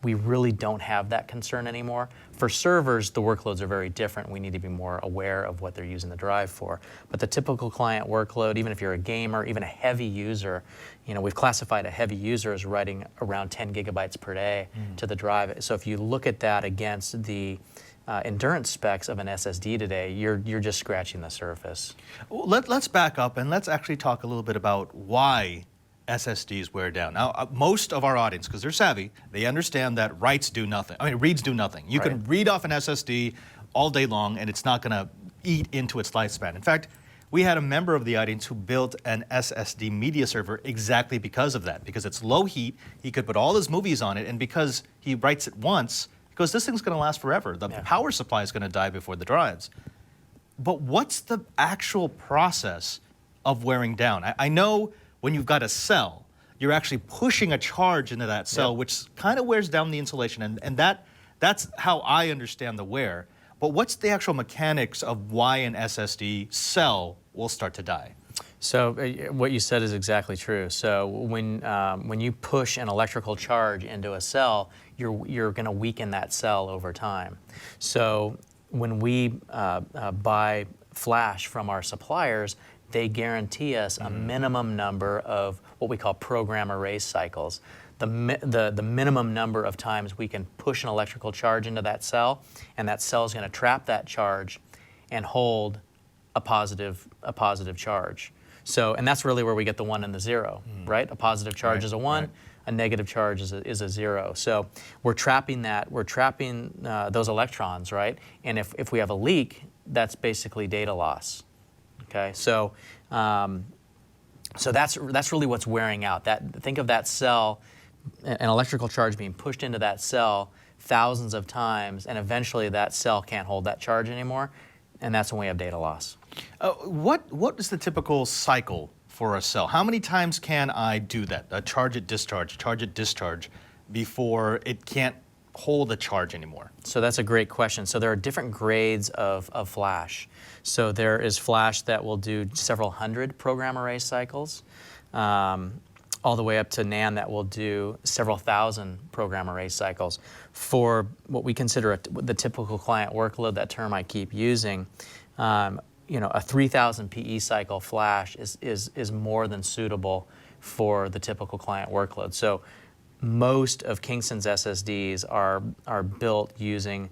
we really don't have that concern anymore. For servers, the workloads are very different. We need to be more aware of what they're using the drive for. But the typical client workload, even if you're a gamer, even a heavy user, we've classified a heavy user as writing around 10 gigabytes per day to the drive. So if you look at that against the endurance specs of an SSD today, you're just scratching the surface. Well, let's back up and let's actually talk a little bit about why SSDs wear down. Now, most of our audience, because they're savvy, they understand that reads do nothing. You Right. can read off an SSD all day long and it's not going to eat into its lifespan. In fact, we had a member of the audience who built an SSD media server exactly because of that, because it's low heat, he could put all his movies on it, and because he writes it once, because this thing's going to last forever. The power supply is going to die before the drives. But what's the actual process of wearing down? I know when you've got a cell, you're actually pushing a charge into that cell, which kind of wears down the insulation, and that's how I understand the wear. But what's the actual mechanics of why an SSD cell will start to die? So what you said is exactly true. So when you push an electrical charge into a cell, you're going to weaken that cell over time. So when we buy flash from our suppliers, they guarantee us a minimum number of what we call program erase cycles. The minimum number of times we can push an electrical charge into that cell, and that cell is going to trap that charge and hold a positive charge. So, and that's really where we get the 1 and the 0, right? A positive charge is a 1, a negative charge is a 0. So we're trapping those electrons, right? And if we have a leak, that's basically data loss. Okay, so that's really what's wearing out. Think of that cell, an electrical charge being pushed into that cell thousands of times, and eventually that cell can't hold that charge anymore, and that's when we have data loss. What is the typical cycle for a cell? How many times can I do that? Charge it, discharge, before it can't hold a charge anymore? So that's a great question. So there are different grades of flash. So there is flash that will do several hundred program erase cycles, all the way up to NAND that will do several thousand program erase cycles. For what we consider the typical client workload, that term I keep using, a 3000 PE cycle flash is more than suitable for the typical client workload. So most of Kingston's SSDs are built using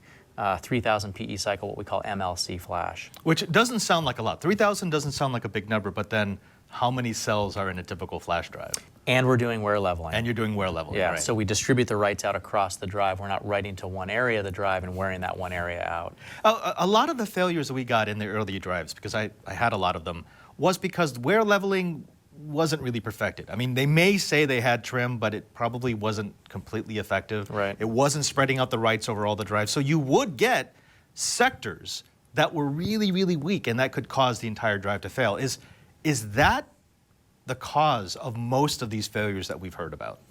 3000 PE cycle, what we call MLC flash. Which doesn't sound like a lot. 3000 doesn't sound like a big number, but then how many cells are in a typical flash drive? And we're doing wear leveling. And you're doing wear leveling, yeah, right? So we distribute the writes out across the drive. We're not writing to one area of the drive and wearing that one area out. A lot of the failures that we got in the earlier drives, because I had a lot of them, was because wear leveling wasn't really perfected. I mean, they may say they had trim, but it probably wasn't completely effective. Right. It wasn't spreading out the writes over all the drives. So you would get sectors that were really, really weak, and that could cause the entire drive to fail. Is that the cause of most of these failures that we've heard about?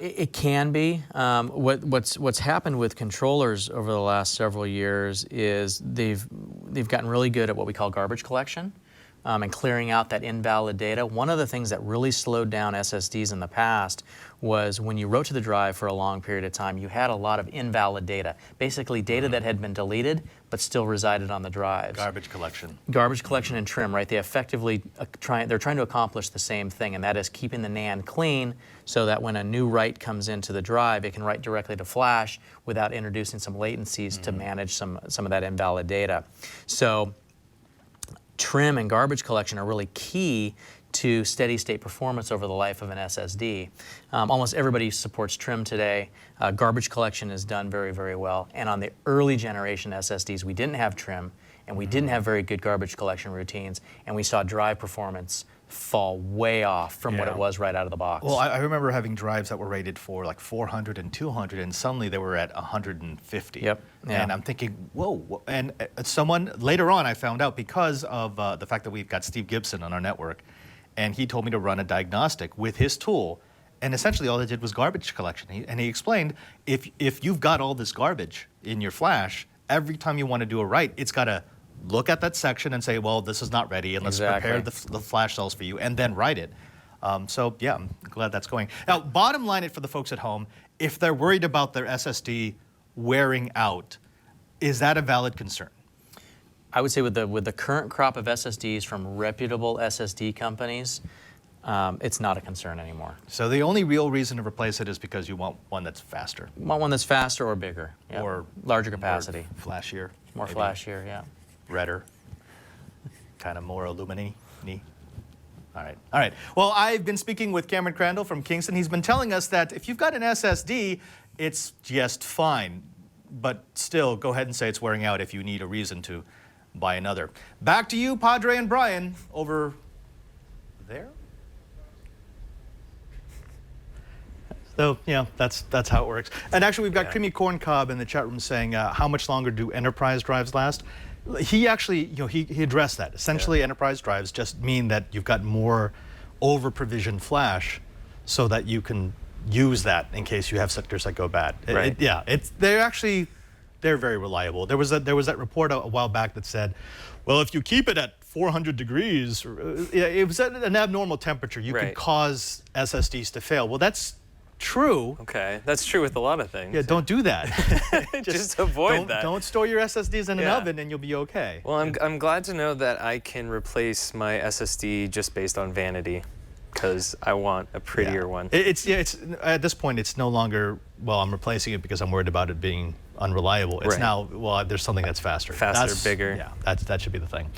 It can be. What's happened with controllers over the last several years is they've gotten really good at what we call garbage collection, and clearing out that invalid data. One of the things that really slowed down SSDs in the past was when you wrote to the drive for a long period of time, you had a lot of invalid data, basically data that had been deleted but still resided on the drives. Garbage collection. Garbage collection and trim, right? They effectively they're trying to accomplish the same thing, and that is keeping the NAND clean so that when a new write comes into the drive, it can write directly to flash without introducing some latencies to manage some of that invalid data. So trim and garbage collection are really key to steady state performance over the life of an SSD. Almost everybody supports trim today. Garbage collection is done very, very well. And on the early generation SSDs, we didn't have trim and we didn't have very good garbage collection routines, and we saw drive performance fall way off from what it was right out of the box. Well, I remember having drives that were rated for like 400 and 200, and suddenly they were at 150. Yep. Yeah. And I'm thinking, whoa. And someone, later on I found out, because of the fact that we've got Steve Gibson on our network, and he told me to run a diagnostic with his tool, and essentially all it did was garbage collection. And he explained, if you've got all this garbage in your flash, every time you want to do a write, it's got to look at that section and say, well, this is not ready, and let's prepare the flash cells for you, and then write it. So yeah, I'm glad that's going. Now, bottom line it for the folks at home, if they're worried about their SSD wearing out, is that a valid concern? I would say with the current crop of SSDs from reputable SSD companies, it's not a concern anymore. So the only real reason to replace it is because you want one that's faster. You want one that's faster or bigger. Yep. Or larger capacity. More flashier. More maybe. flashier, yeah. Redder. Kind of more illuminating. All right. Well, I've been speaking with Cameron Crandall from Kingston. He's been telling us that if you've got an SSD, it's just fine. But still, go ahead and say it's wearing out if you need a reason to buy another. Back to you, Padre and Bryan, over there. So, yeah, that's how it works. And actually, we've got Creamy Corn Cob in the chat room saying, how much longer do enterprise drives last? He actually, he addressed that. Essentially, enterprise drives just mean that you've got more over-provisioned flash so that you can use that in case you have sectors that go bad. Right. They're very reliable. There was that report a while back that said, well, if you keep it at 400 degrees, it was at an abnormal temperature, you could cause SSDs to fail. Well, that's true. Okay, that's true with a lot of things. Yeah, don't do that. Just avoid that. Don't store your SSDs in an oven and you'll be okay. Well, I'm glad to know that I can replace my SSD just based on vanity, because I want a prettier one. It's at this point, it's no longer, well, I'm replacing it because I'm worried about it being unreliable. It's now, well, there's something that's faster. Bigger. Yeah, that should be the thing.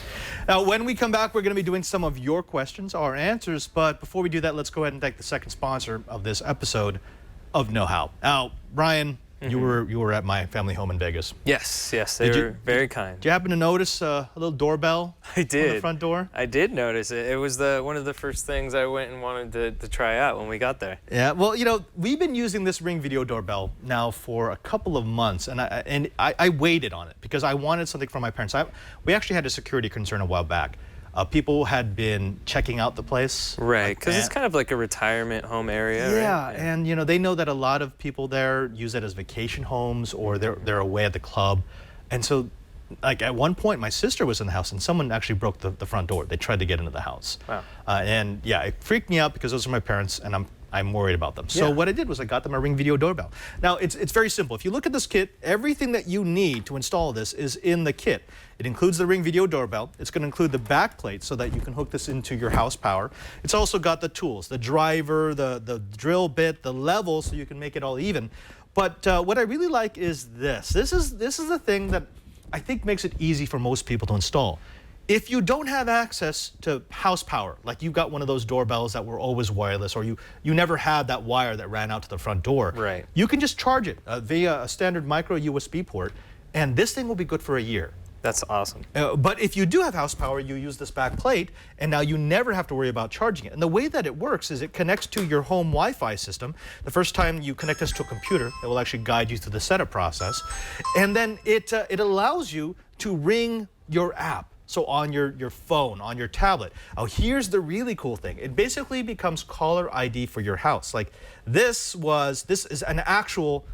Now, when we come back, we're going to be doing some of your questions, our answers. But before we do that, let's go ahead and thank the second sponsor of this episode of Know How. Now, Bryan, you were at my family home in Vegas. Yes, they were very kind. Did you happen to notice a little doorbell I did. on the front door? I did notice it. It was one of the first things I went and wanted to try out when we got there. Yeah, well, we've been using this Ring video doorbell now for a couple of months, and I waited on it because I wanted something from my parents. We actually had a security concern a while back. People had been checking out the place. Right, because it's kind of like a retirement home area. Yeah, right? And they know that a lot of people there use it as vacation homes, or they're away at the club. And so, like, at one point, my sister was in the house, and someone actually broke the front door. They tried to get into the house. Wow. And yeah, it freaked me out because those are my parents, and I'm worried about them. So what I did was I got them a Ring video doorbell. Now, it's very simple. If you look at this kit, everything that you need to install this is in the kit. It includes the Ring video doorbell. It's going to include the back plate so that you can hook this into your house power. It's also got the tools, the driver, the drill bit, the level, so you can make it all even. But what I really like is this. This is the thing that I think makes it easy for most people to install. If you don't have access to house power, like you've got one of those doorbells that were always wireless, or you never had that wire that ran out to the front door, you can just charge it via a standard micro USB port, and this thing will be good for a year. That's awesome. But if you do have house power, you use this back plate, and now you never have to worry about charging it. And the way that it works is it connects to your home Wi-Fi system. The first time you connect this to a computer, it will actually guide you through the setup process. And then it allows you to ring your app. So on your phone, on your tablet. Oh, here's the really cool thing. It basically becomes caller ID for your house. Like this is actual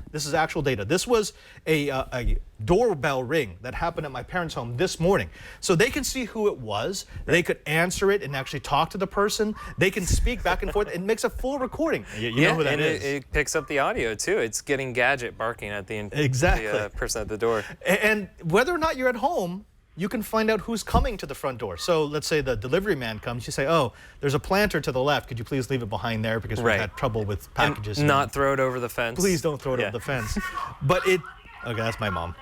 data. This was a doorbell ring that happened at my parents' home this morning. So they can see who it was. They could answer it and actually talk to the person. They can speak back and forth. It makes a full recording. You know who that is. It picks up the audio too. It's getting Gadget barking at the person at the door. And whether or not you're at home, you can find out who's coming to the front door. So let's say the delivery man comes. You say, oh, there's a planter to the left. Could you please leave it behind there because we've had trouble with packages. And not throw it over the fence. Please don't throw it over the fence. But okay, that's my mom.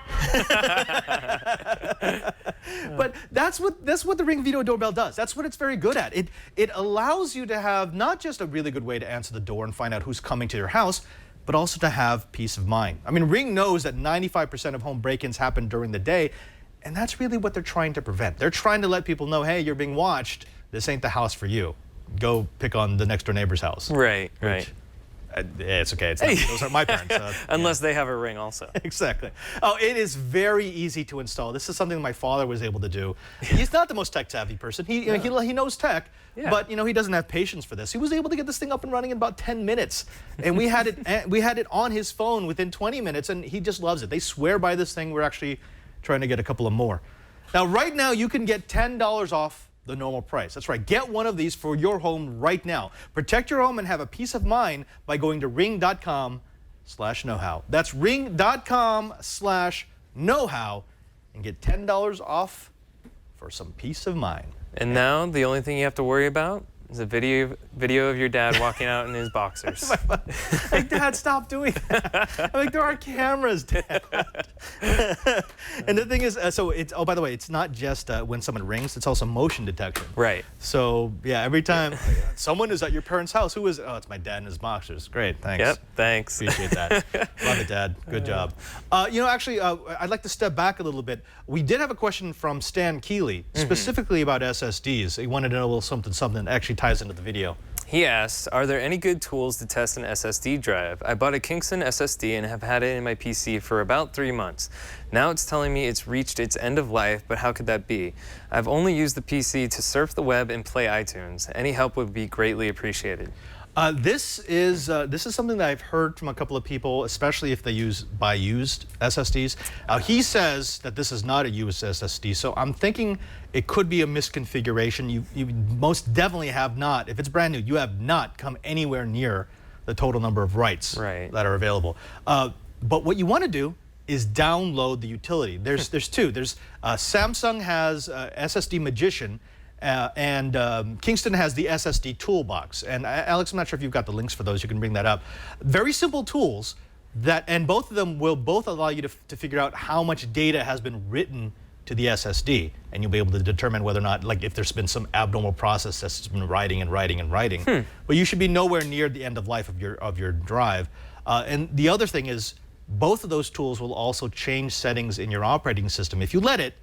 But that's what the Ring Video Doorbell does. That's what it's very good at. It allows you to have not just a really good way to answer the door and find out who's coming to your house, but also to have peace of mind. I mean, Ring knows that 95% of home break-ins happen during the day, and that's really what they're trying to prevent. They're trying to let people know, hey, you're being watched. This ain't the house for you. Go pick on the next door neighbor's house. Right. It's okay. It's not, those aren't my parents. Unless they have a Ring also. Exactly. Oh, it is very easy to install. This is something my father was able to do. He's not the most tech-savvy person. He knows tech, but he doesn't have patience for this. He was able to get this thing up and running in about 10 minutes, and we had it on his phone within 20 minutes, and he just loves it. They swear by this thing. We're actually trying to get a couple of more. Now, right now, you can get $10 off the normal price. That's right. Get one of these for your home right now. Protect your home and have a peace of mind by going to ring.com/knowhow. That's ring.com/knowhow and get $10 off for some peace of mind. And now the only thing you have to worry about is a video of your dad walking out in his boxers. Like, Dad, stop doing that. I'm like, there are cameras, Dad. And the thing is, by the way, it's not just when someone rings, it's also motion detection. Right. So, yeah, every time someone is at your parents' house, who is it? Oh, it's my dad in his boxers. Great, thanks. Yep, thanks. Appreciate that. Love it, Dad. Good job. Actually, I'd like to step back a little bit. We did have a question from Stan Keeley, specifically about SSDs. He wanted to know a little something that actually ties into the video. He asked, are there any good tools to test an SSD drive? I bought a Kingston SSD and have had it in my PC for about 3 months. Now it's telling me it's reached its end of life, but how could that be? I've only used the PC to surf the web and play iTunes. Any help would be greatly appreciated. This is something that I've heard from a couple of people, especially if they buy used SSDs. He says that this is not a used SSD, so I'm thinking it could be a misconfiguration. You most definitely have not, if it's brand new, you have not come anywhere near the total number of writes that are available. But what you want to do is download the utility. There's two. There's Samsung has SSD Magician. And Kingston has the SSD Toolbox. And Alex, I'm not sure if you've got the links for those. You can bring that up. Very simple tools and both of them will both allow you to figure out how much data has been written to the SSD, and you'll be able to determine whether or not, like, if there's been some abnormal process that's been writing. But you should be nowhere near the end of life of your drive. And the other thing is, both of those tools will also change settings in your operating system if you let it,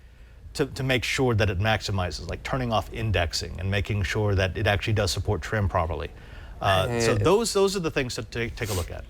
to make sure that it maximizes, like turning off indexing and making sure that it actually does support trim properly. So those are the things to take a look at.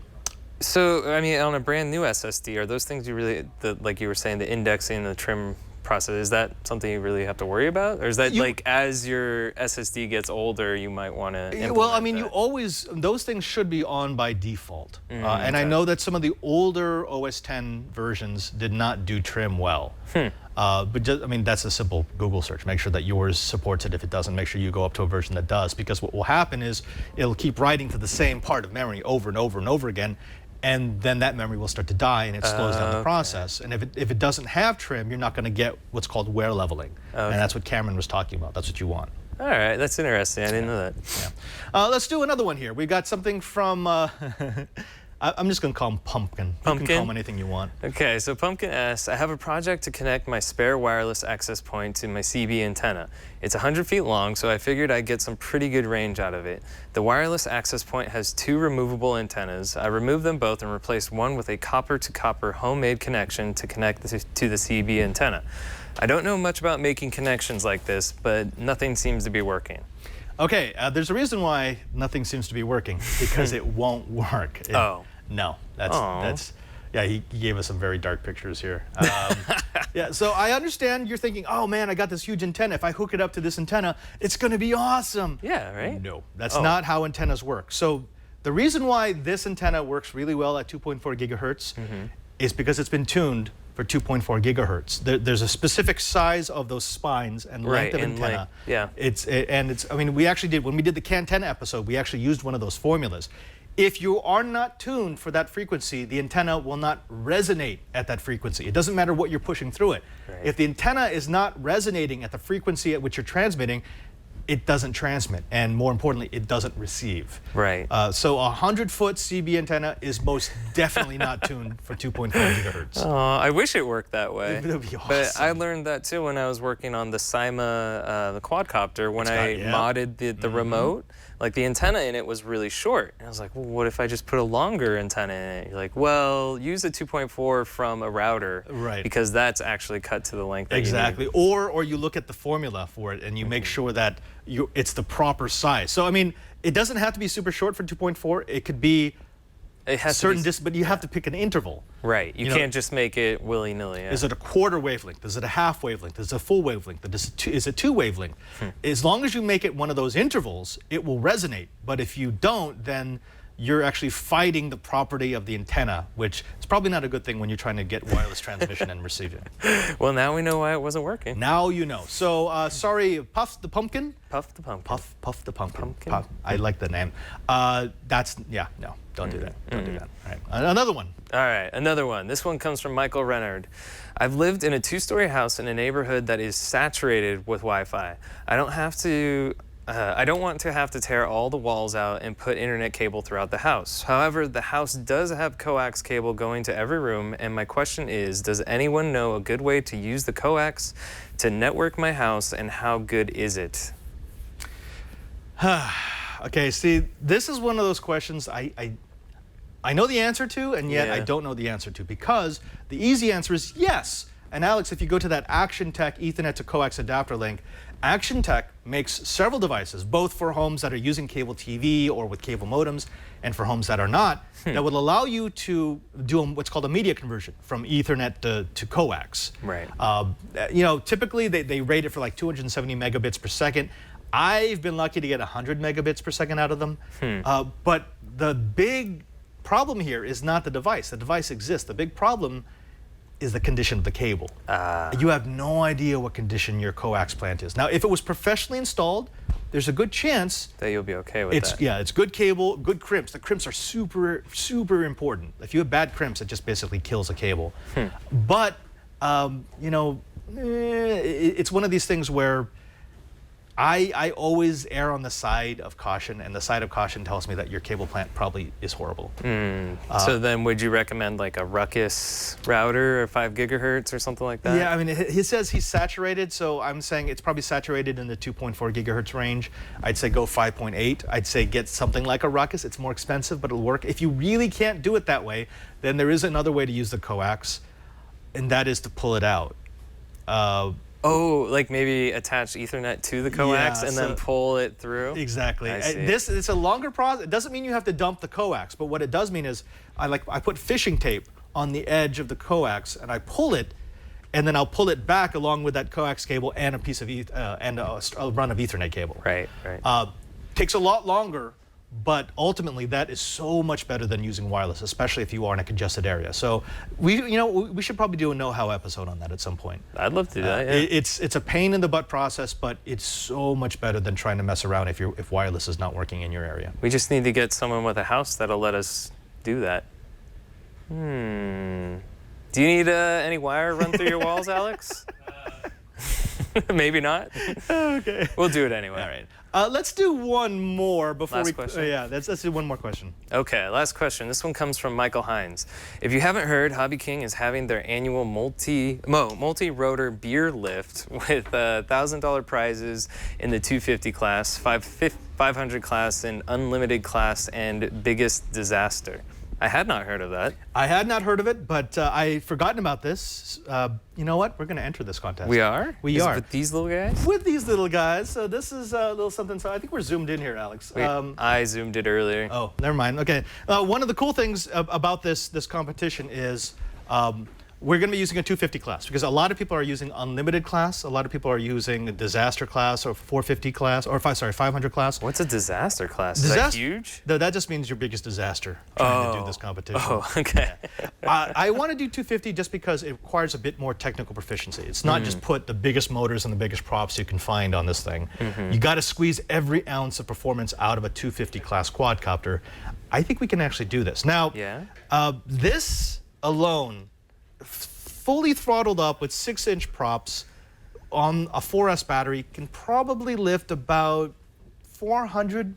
So, I mean, on a brand new SSD, are those things you really, like you were saying, the indexing and the trim process, is that something you really have to worry about? Or is that like as your SSD gets older, you might want to implement Well, I mean, that? those things should be on by default. And I know that some of the older OS X versions did not do trim well. But that's a simple Google search. Make sure that yours supports it. If it doesn't, make sure you go up to a version that does, because what will happen is it'll keep writing to the same part of memory over and over and over again, and then that memory will start to die and it slows down the process. And if it doesn't have trim, you're not going to get what's called wear leveling. And that's what Cameron was talking about. That's what you want. All right, that's interesting. I didn't know that. Yeah. Let's do another one here. We got something from I'm just going to call him Pumpkin. You can call him anything you want. Okay, so Pumpkin asks, I have a project to connect my spare wireless access point to my CB antenna. It's 100 feet long, so I figured I'd get some pretty good range out of it. The wireless access point has 2 removable antennas. I removed them both and replaced one with a copper-to-copper homemade connection to connect to the CB antenna. I don't know much about making connections like this, but nothing seems to be working. Okay, there's a reason why nothing seems to be working, because it won't work. No, that's yeah. He gave us some very dark pictures here. Yeah, so I understand you're thinking, oh man, I got this huge antenna. If I hook it up to this antenna, it's going to be awesome. Yeah, right? No, that's not how antennas work. So the reason why this antenna works really well at 2.4 gigahertz is because it's been tuned for 2.4 gigahertz. There's a specific size of those spines and length of antenna. I mean, we actually did, when we did the Cantenna episode, we actually used one of those formulas. If you are not tuned for that frequency, the antenna will not resonate at that frequency. It doesn't matter what you're pushing through it. Right. If the antenna is not resonating at the frequency at which you're transmitting, it doesn't transmit, and more importantly, it doesn't receive. Right. So a 100-foot CB antenna is most definitely not tuned for 2.4 gigahertz. Oh, I wish it worked that way. It would be awesome. But I learned that too when I was working on the Cyma, the quadcopter, when I modded the remote. Like the antenna in it was really short. And I was like, well, what if I just put a longer antenna in it? You're like, well, use a 2.4 from a router. Right. Because that's actually cut to the length that Exactly. you need. Or you look at the formula for it and you make sure that it's the proper size. So, I mean, it doesn't have to be super short for 2.4. It could be It has certain to be, distance, but you have to pick an interval. right. You know, can't just make it willy-nilly. Yeah. Is it a quarter wavelength? Is it a half wavelength? Is it a full wavelength? Is it two wavelength? As long as you make it one of those intervals, it will resonate. But if you don't, then you're actually fighting the property of the antenna, which is probably not a good thing when you're trying to get wireless transmission and receiving. Well, now we know why it wasn't working. Now you know. So, sorry, Puff the Pumpkin? Puff the pumpkin. Puff the Pumpkin. Pumpkin. Puff. I like the name. No, don't do that. Don't do that. All right, another one. All right, another one. This one comes from Michael Renard. I've lived in a 2-story house in a neighborhood that is saturated with Wi-Fi. I don't want to have to tear all the walls out and put internet cable throughout the house. However, the house does have coax cable going to every room, and my question is, does anyone know a good way to use the coax to network my house, and how good is it? Okay, see, this is one of those questions I know the answer to, and yet I don't know the answer to, because the easy answer is yes. And Alex, if you go to that Action Tech Ethernet to coax adapter link, Action Tech makes several devices, both for homes that are using cable TV or with cable modems, and for homes that are not, that will allow you to do what's called a media conversion from Ethernet to coax. Right. You know, typically they rate it for like 270 megabits per second. I've been lucky to get 100 megabits per second out of them. But the big problem here is not the device. The device exists. The big problem is the condition of the cable. You have no idea what condition your coax plant is. Now, if it was professionally installed, there's a good chance that you'll be okay with that. Yeah, it's good cable, good crimps. The crimps are super, super important. If you have bad crimps, it just basically kills a cable. But, you know, it's one of these things where I always err on the side of caution, and the side of caution tells me that your cable plant probably is horrible. So then would you recommend like a Ruckus router or 5 gigahertz or something like that? Yeah, I mean, he says he's saturated, so I'm saying it's probably saturated in the 2.4 gigahertz range. I'd say go 5.8. I'd say get something like a Ruckus. It's more expensive, but it'll work. If you really can't do it that way, then there is another way to use the coax, and that is to pull it out. Oh, like maybe attach Ethernet to the coax and then pull it through? Exactly. I see. It's a longer process. It doesn't mean you have to dump the coax, but what it does mean is I put fishing tape on the edge of the coax and I pull it, and then I'll pull it back along with that coax cable and a piece of and a run of Ethernet cable. Right. Takes a lot longer, but ultimately that is so much better than using wireless, especially if you are in a congested area. So we should probably do a know-how episode on that at some point. I'd love to do that. Yeah. It's a pain in the butt process, but it's so much better than trying to mess around if wireless is not working in your area. We just need to get someone with a house that'll let us do that. Do you need any wire run through your walls, Alex? Maybe not. Okay. We'll do it anyway. All right. Let's do one more before Last question? yeah, let's do one more question. Okay, last question. This one comes from Michael Hines. If you haven't heard, Hobby King is having their annual multi-rotor beer lift with $1,000 prizes in the 250 class, 500 class, and unlimited class, and biggest disaster. I had not heard of that. I had not heard of it, but I'd forgotten about this. You know what? We're going to enter this contest. We are? We are. With these little guys? With these little guys. So this is a little something. So I think we're zoomed in here, Alex. Wait, I zoomed it earlier. Oh, never mind. Okay. One of the cool things about this competition is We're going to be using a 250 class because a lot of people are using unlimited class. A lot of people are using a disaster class or 450 class or 500 class. What's a disaster class? Is that huge? That just means your biggest disaster trying to do this competition. Oh, okay. I want to do 250 just because it requires a bit more technical proficiency. It's not just put the biggest motors and the biggest props you can find on this thing. You got to squeeze every ounce of performance out of a 250 class quadcopter. I think we can actually do this. Now, this alone, fully throttled up with 6-inch props on a 4S battery, can probably lift about 400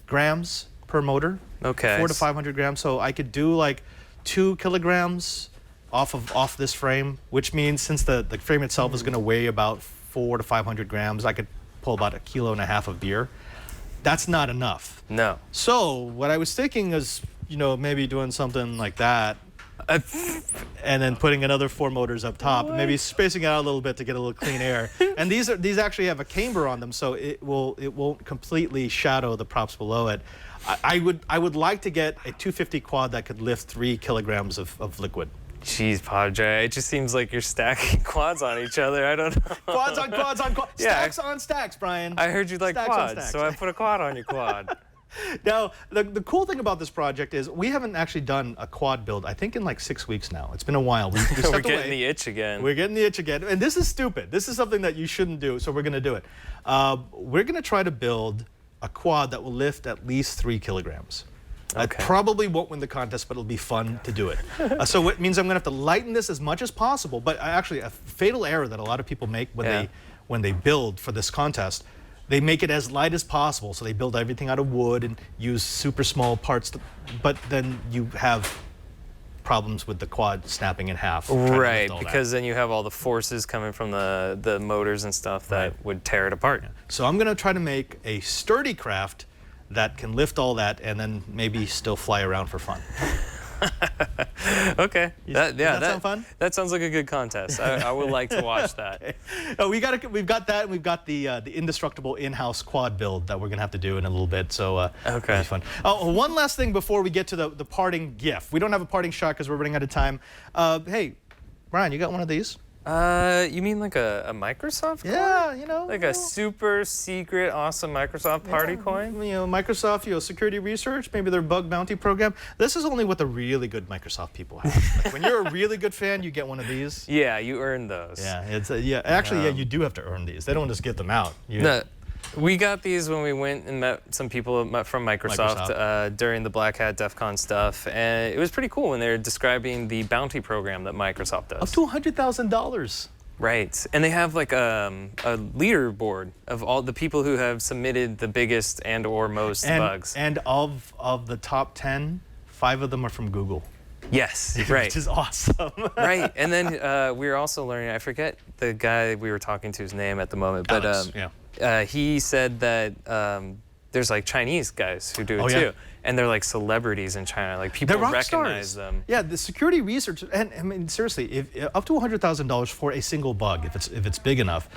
grams per motor. Okay. 400 to 500 grams. So I could do like 2 kilograms off this frame, which means since the frame itself is going to weigh about 400 to 500 grams, I could pull about 1.5 kilos of beer. That's not enough. No. So what I was thinking is, maybe doing something like that, and then putting another 4 motors up top, and maybe spacing it out a little bit to get a little clean air. And these actually have a camber on them, so it won't completely shadow the props below it. I would like to get a 250 quad that could lift 3 kilograms of liquid. Jeez, Padre, it just seems like you're stacking quads on each other. I don't know. Quads on quads on quads. Yeah. Stacks on stacks, Brian. I heard you like Stacks on quads, stacks. so I put a quad on your quad. Now, the cool thing about this project is we haven't actually done a quad build, I think, in like 6 weeks now. It's been a while. We stepped We're getting away. the itch again. We're getting the itch again. And this is stupid. This is something that you shouldn't do, so we're going to do it. We're going to try to build a quad that will lift at least 3 kilograms. I probably won't win the contest, but it'll be fun to do it. So it means I'm going to have to lighten this as much as possible. But actually, a fatal error that a lot of people make when they build for this contest, they make it as light as possible. So they build everything out of wood and use super small parts. But then you have problems with the quad snapping in half. Right, because then you have all the forces coming from the motors and stuff that would tear it apart. Yeah. So I'm going to try to make a sturdy craft that can lift all that and then maybe still fly around for fun. Okay. Does that sound fun? That sounds like a good contest. I would like to watch that. Okay. We've got that, and we've got the indestructible in-house quad build that we're gonna have to do in a little bit. So it'll be fun. Oh, one last thing before we get to the parting GIF. We don't have a parting shot because we're running out of time. Hey, Brian, you got one of these? You mean like a Microsoft coin? Yeah, Like a super secret, awesome Microsoft party coin? Microsoft, security research, maybe their bug bounty program. This is only what the really good Microsoft people have. Like when you're a really good fan, you get one of these. Yeah, you earn those. Yeah, actually, you do have to earn these. They don't just give them out. No, we got these when we went and met some people from Microsoft. During the Blackhat DefCon stuff, and it was pretty cool when they were describing the bounty program that Microsoft does. Up to $100,000. Right, and they have like a leaderboard of all the people who have submitted the biggest and/or most bugs. And of the top 10, 5 of them are from Google. Yes, right. Which is awesome. Right, and then we were also learning, I forget the guy we were talking to's name at the moment, but Alex, he said that there's like Chinese guys who do it too, and they're like celebrities in China. Like people recognize them. Yeah, the security research, and I mean seriously, if up to $100,000 for a single bug, if it's big enough,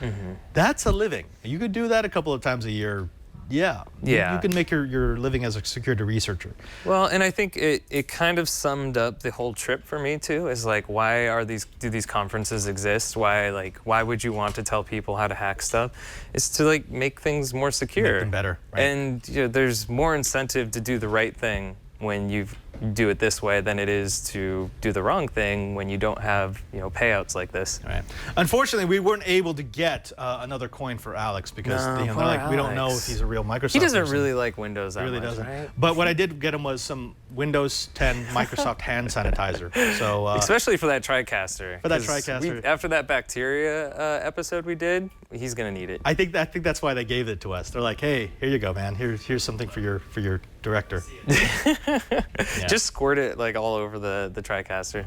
that's a living. You could do that a couple of times a year. Yeah. You can make your living as a security researcher. Well, and I think it kind of summed up the whole trip for me too. Is like, why do these conferences exist? Why would you want to tell people how to hack stuff? It's to like make things more secure. Make them better. Right. And there's more incentive to do the right thing when you do it this way than it is to do the wrong thing when you don't have payouts like this. Right. Unfortunately, we weren't able to get another coin for Alex because they're like, we don't know if he's a real Microsoft. He doesn't person. really like Windows that He really much, doesn't. right? But what I did get him was some Windows 10 Microsoft hand sanitizer. So especially for that TriCaster. For that TriCaster. After that bacteria episode we did, he's gonna need it. I think that's why they gave it to us. They're like, hey, here you go, man. Here's something for your director. Just squirt it like all over the TriCaster.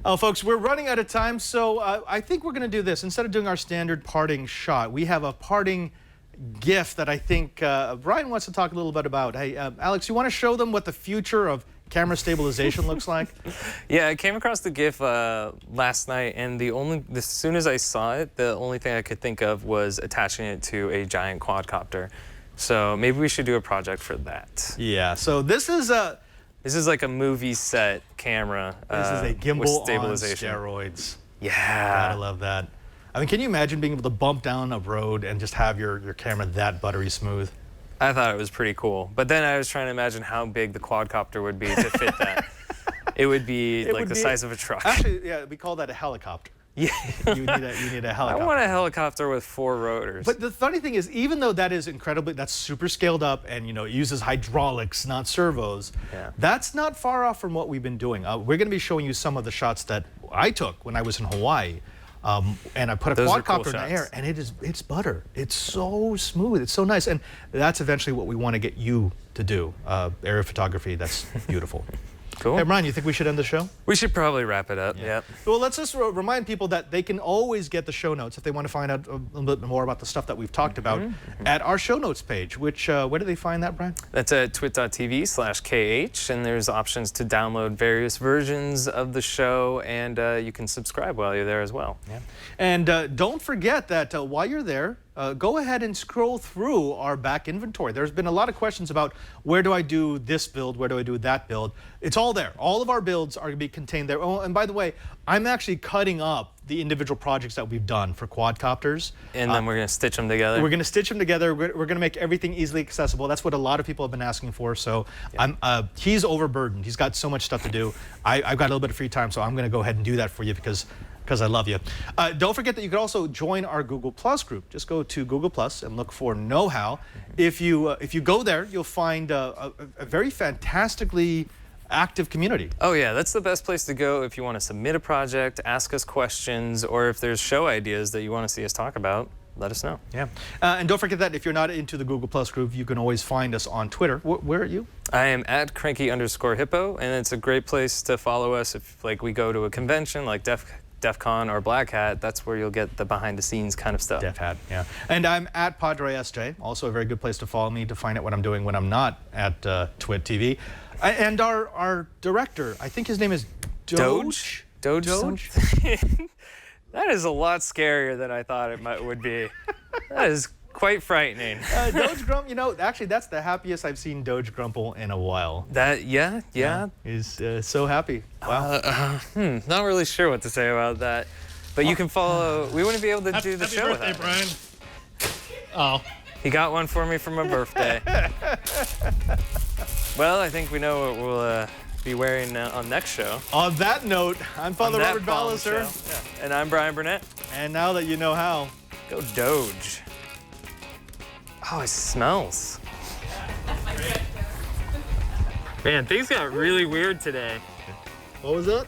Oh, folks, we're running out of time, so I think we're going to do this. Instead of doing our standard parting shot, we have a parting GIF that I think Bryan wants to talk a little bit about. Hey, Alex, you want to show them what the future of camera stabilization looks like? Yeah, I came across the GIF last night, and as soon as I saw it, the only thing I could think of was attaching it to a giant quadcopter. So maybe we should do a project for that. Yeah. So this is This is like a movie set camera. This is a with gimbal on stabilization. steroids. Yeah. Gotta love that. I mean, can you imagine being able to bump down a road and just have your camera that buttery smooth? I thought it was pretty cool. But then I was trying to imagine how big the quadcopter would be to fit that. It would be like the size of a truck. Actually, yeah, we call that a helicopter. Yeah. You need a I helicopter. want a helicopter with 4 rotors. But the funny thing is, even though that is that's super scaled up and it uses hydraulics, not servos, that's not far off from what we've been doing. We're going to be showing you some of the shots that I took when I was in Hawaii. And I put a Those are cool quadcopter in the shots. air, and it's butter. It's so smooth. It's so nice. And that's eventually what we want to get you to do. Aerial photography, that's beautiful. Cool. Hey, Bryan, you think we should end the show? We should probably wrap it up. Yep. Well, let's just remind people that they can always get the show notes if they want to find out a little bit more about the stuff that we've talked about at our show notes page, which, where do they find that, Bryan? That's at twit.tv/KH, and there's options to download various versions of the show, and you can subscribe while you're there as well. Yeah. And don't forget that while you're there, go ahead and scroll through our back inventory. There's been a lot of questions about where do I do this build, where do I do that build. It's all there. All of our builds are going to be contained there. Oh, and by the way, I'm actually cutting up the individual projects that we've done for quadcopters. And then we're going to stitch them together. We're going to stitch them together. We're going to make everything easily accessible. That's what a lot of people have been asking for. So he's overburdened. He's got so much stuff to do. I've got a little bit of free time, so I'm going to go ahead and do that for you because I love you. Don't forget that you can also join our Google Plus group. Just go to Google Plus and look for Know How. If you go there, you'll find a very fantastically active community. Oh yeah, that's the best place to go if you want to submit a project, ask us questions, or if there's show ideas that you want to see us talk about, let us know. Yeah. And don't forget that if you're not into the Google Plus group, you can always find us on Twitter. Where are you? I am at cranky_hippo, and it's a great place to follow us if we go to a convention like DefCon or Blackhat. That's where you'll get the behind-the-scenes kind of stuff. DefHat, yeah. And I'm at Padre SJ, also a very good place to follow me to find out what I'm doing when I'm not at Twit TV. And our director, I think his name is Doge. Doge? Something? That is a lot scarier than I thought it would be. That is quite frightening. Doge Grump, actually that's the happiest I've seen Doge Grumple in a while. Yeah. He's so happy. Wow. Not really sure what to say about that. But you can follow, we wouldn't be able to do the show birthday, without Bryan. him. Oh. He got one for me for my birthday. Well, I think we know what we'll be wearing on next show. On that note, I'm Father Robert Ballecer. Yeah. And I'm Bryan Burnett. And now that you know how, Go Doge. Oh, it smells. Man, things got really weird today. what was that?